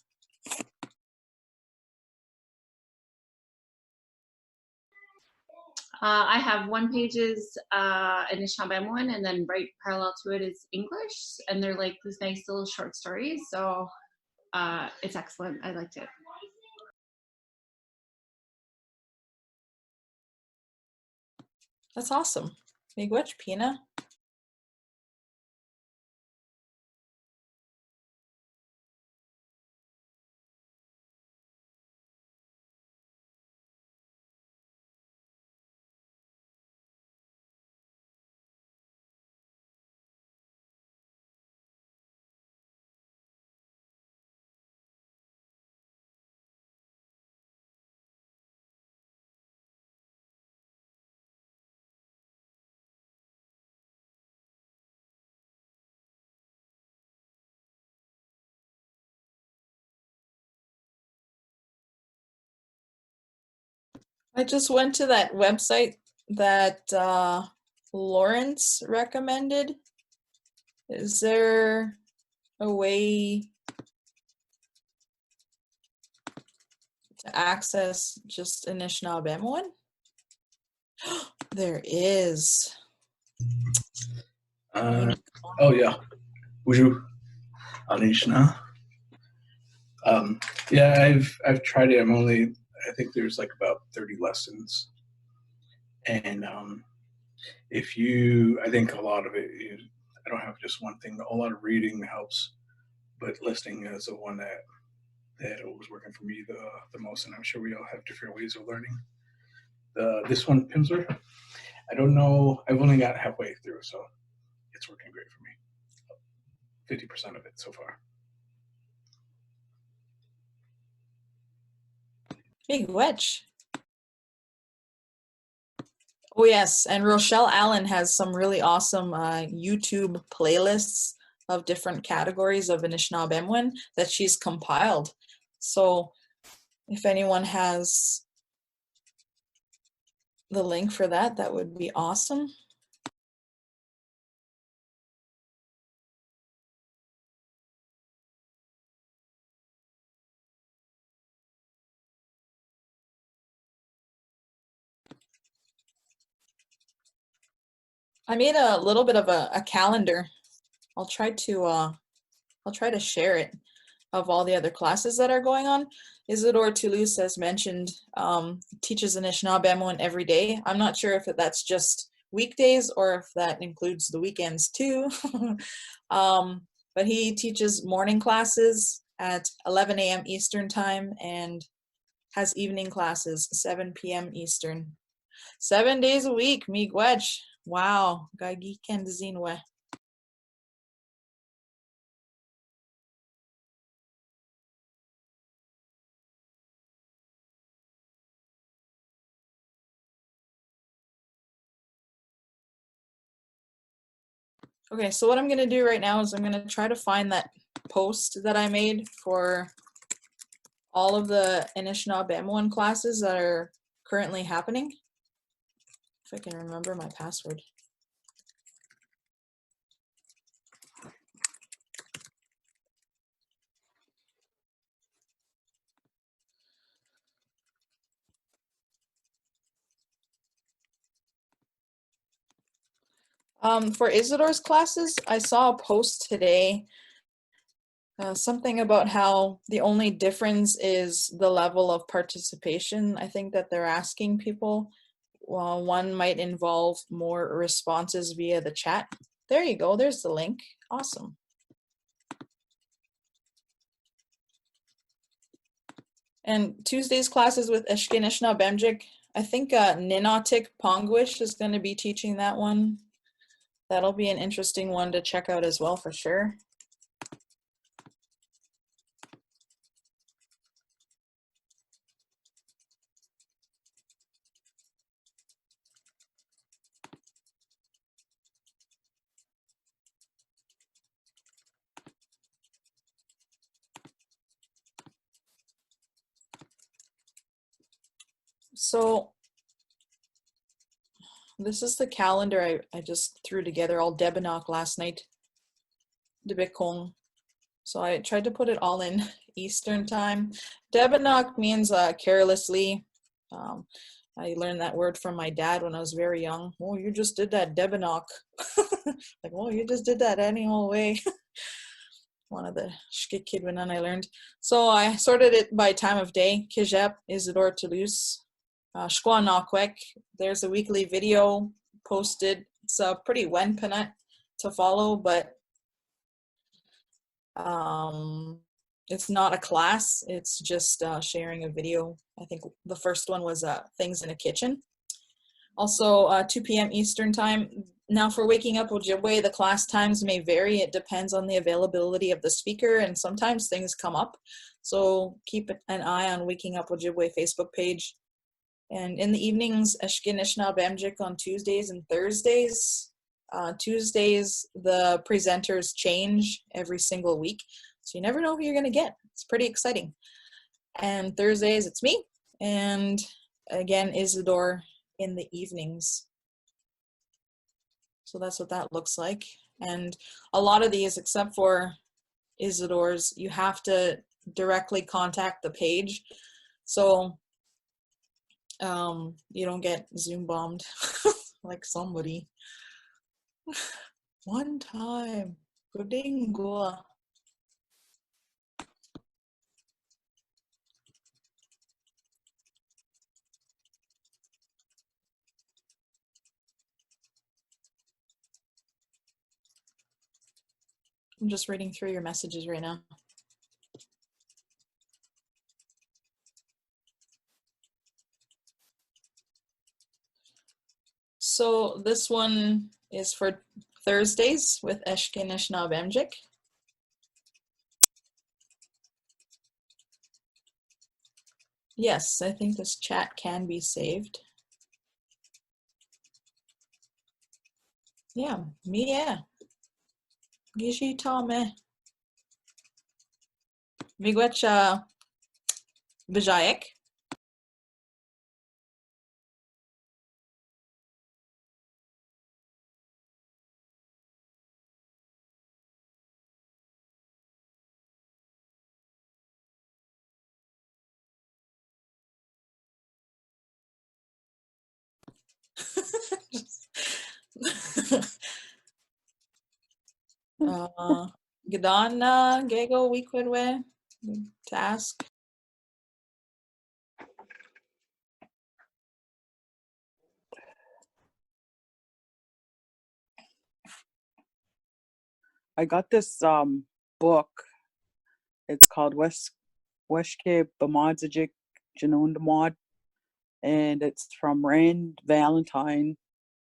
I have one page is Anishinaabemojig, and then right parallel to it is English, and they're like these nice little short stories. So it's excellent. I liked it. That's awesome. Miigwech, Pina. I just went to that website that Lawrence recommended. Is there a way to access just Anishinaabemojig? There is. Oh yeah, Bonjour, Anishina. Yeah, I've tried it. I think there's like about 30 lessons, and I think a lot of it is, I don't have just one thing. A lot of reading helps, but listening is the one that was working for me the most, and I'm sure we all have different ways of learning. This one, Pimsleur, I don't know. I've only got halfway through, so it's working great for me. 50% of it so far. Miigwech. Oh yes, and Rochelle Allen has some really awesome YouTube playlists of different categories of Anishinaabemojig that she's compiled. So if anyone has the link for that, that would be awesome. I made a little bit of a calendar. I'll try to share it of all the other classes that are going on. Isidore Toulouse, as mentioned, teaches Anishinaabemojig every day. I'm not sure if that's just weekdays or if that includes the weekends too. But he teaches morning classes at 11 a.m. Eastern time and has evening classes 7 p.m. Eastern. 7 days a week, Miigwech. Wow, gagi kendazinwe. Okay, so what I'm gonna do right now is I'm gonna try to find that post that I made for all of the Anishinaabemo classes that are currently happening. If I can remember my password. For Isidore's classes, I saw a post today, something about how the only difference is the level of participation. I think that they're asking people. Well, one might involve more responses via the chat. There you go, there's the link. Awesome. And Tuesday's classes with Eshki-nishnaabemjig. I think Ninotik Pongwish is going to be teaching that one. That'll be an interesting one to check out as well for sure. So this is the calendar I just threw together, all Debanok last night. Debekong. So I tried to put it all in Eastern time. Debanok means carelessly. I learned that word from my dad when I was very young. Oh, you just did that Debanok. Like, oh, you just did that any old way. One of the Shkik Kidwanan I learned. So I sorted it by time of day. Kijep, Isidore Toulouse. Eshki-nishnaabemjig. There's a weekly video posted. It's a pretty wenpanut to follow, but it's not a class. It's just sharing a video. I think the first one was things in a kitchen. Also 2 p.m. Eastern time. Now for Waking Up Ojibwe, the class times may vary. It depends on the availability of the speaker, and sometimes things come up. So keep an eye on Waking Up Ojibwe Facebook page. And in the evenings, Eshki-nishnaabemjig on Tuesdays and Thursdays. Tuesdays, the presenters change every single week. So you never know who you're going to get. It's pretty exciting. And Thursdays, it's me. And again, Isidore in the evenings. So that's what that looks like. And a lot of these, except for Isidore's, you have to directly contact the page. So you don't get Zoom bombed like somebody. One time. Godingwa. I'm just reading through your messages right now. So this one is for Thursdays with Eshki-nishnaabemjig. Yes, I think this chat can be saved. Yeah, me, yeah. Gishi Tame. Miigwech Vijayek. Gadana Gego Weekwidwe task. I got this book. It's called weshki-anishinaabemojig, and it's from Rand Valentine.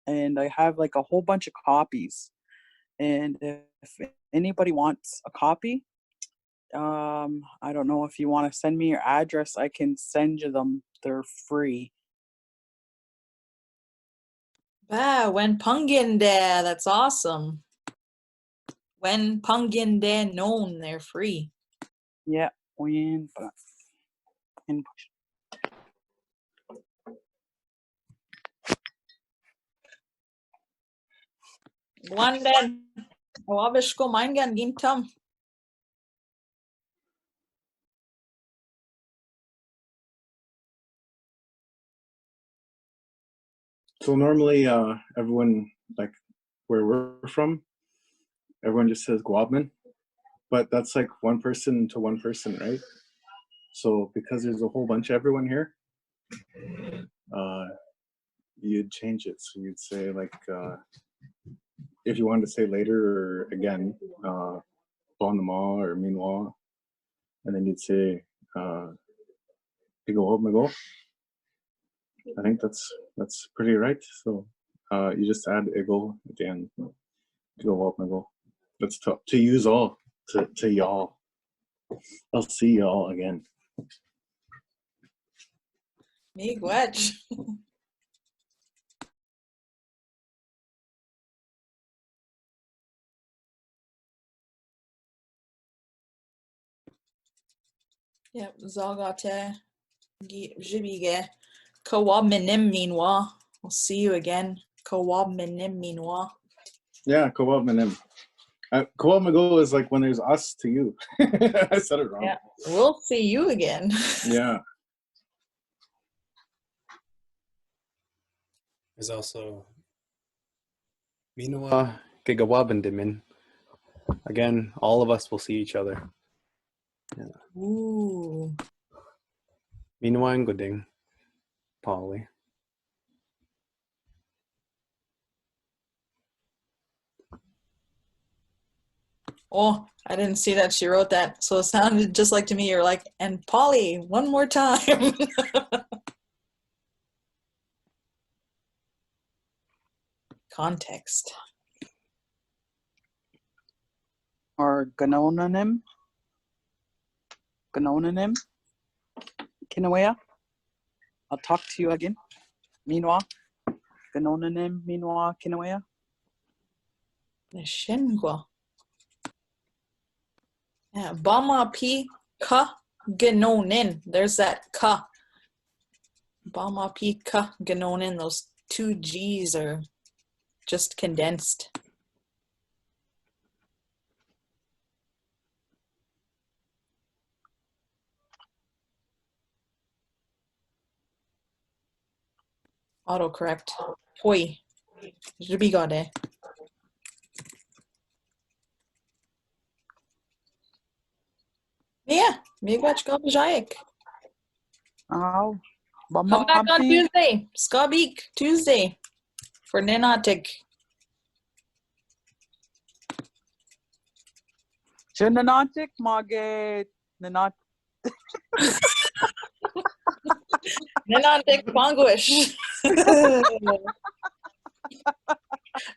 And I have like a whole bunch of copies. And if anybody wants a copy, I don't know if you want to send me your address, I can send you them. They're free. When Pungin de, that's awesome. When Pungin de known, they're free. Yeah, Glanden, Wabishko Mangan Gintum. So normally, everyone, like where we're from, everyone just says Guabman, but that's like one person to one person, right? So because there's a whole bunch of everyone here, you'd change it. So you'd say like, if you wanted to say later or again, bon nama or meanwhile, and then you'd say, Pigo Mago. I think that's pretty right. So you just add ego at the end. Pigo Mago. That's to use all, to y'all. I'll see y'all again. Miigwech. Yep, Zalgate Jibige. Kawab Minim meanwhile. I'll see you again. Kawab Minim meanwhile. Yeah, Kawab Manim. Kawab Mago is like when there's us to you. I said it wrong. Yeah, we'll see you again. Yeah. There's also Minua Gigawabandimin. Again, all of us will see each other. Yeah. Ooh. Minua and Goding. Polly. Oh, I didn't see that she wrote that. So it sounded just like to me, you're like, and Polly, one more time. Context. or Ganonanim. Kinawea. I'll talk to you again. Meanwhile, Ganonanim, meanwhile, Kinawea. Nishingwa. Yeah, Bama P Ka Ganonin. There's that Ka. Bama P Ka Ganonin. Those two G's are just condensed. Autocorrect. Poi. Jibigade. Yeah, Miigwech Gobjayik. Oh, Come back on Tuesday. Skabik Tuesday for Ninatik. Chinanatik, Margaret. Nanat. Ninatik Bangwish.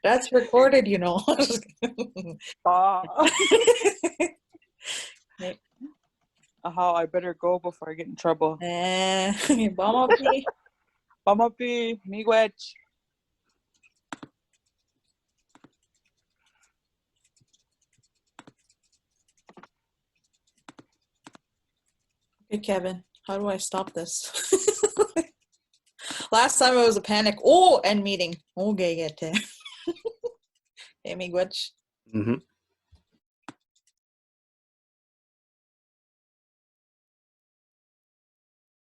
That's recorded, you know. I better go before I get in trouble. Bamapi. Bamapi, Miigwech. Hey, Kevin, how do I stop this? Last time it was a panic. Oh, end meeting. Okay, get it. Hey, Miigwech. Mm-hmm.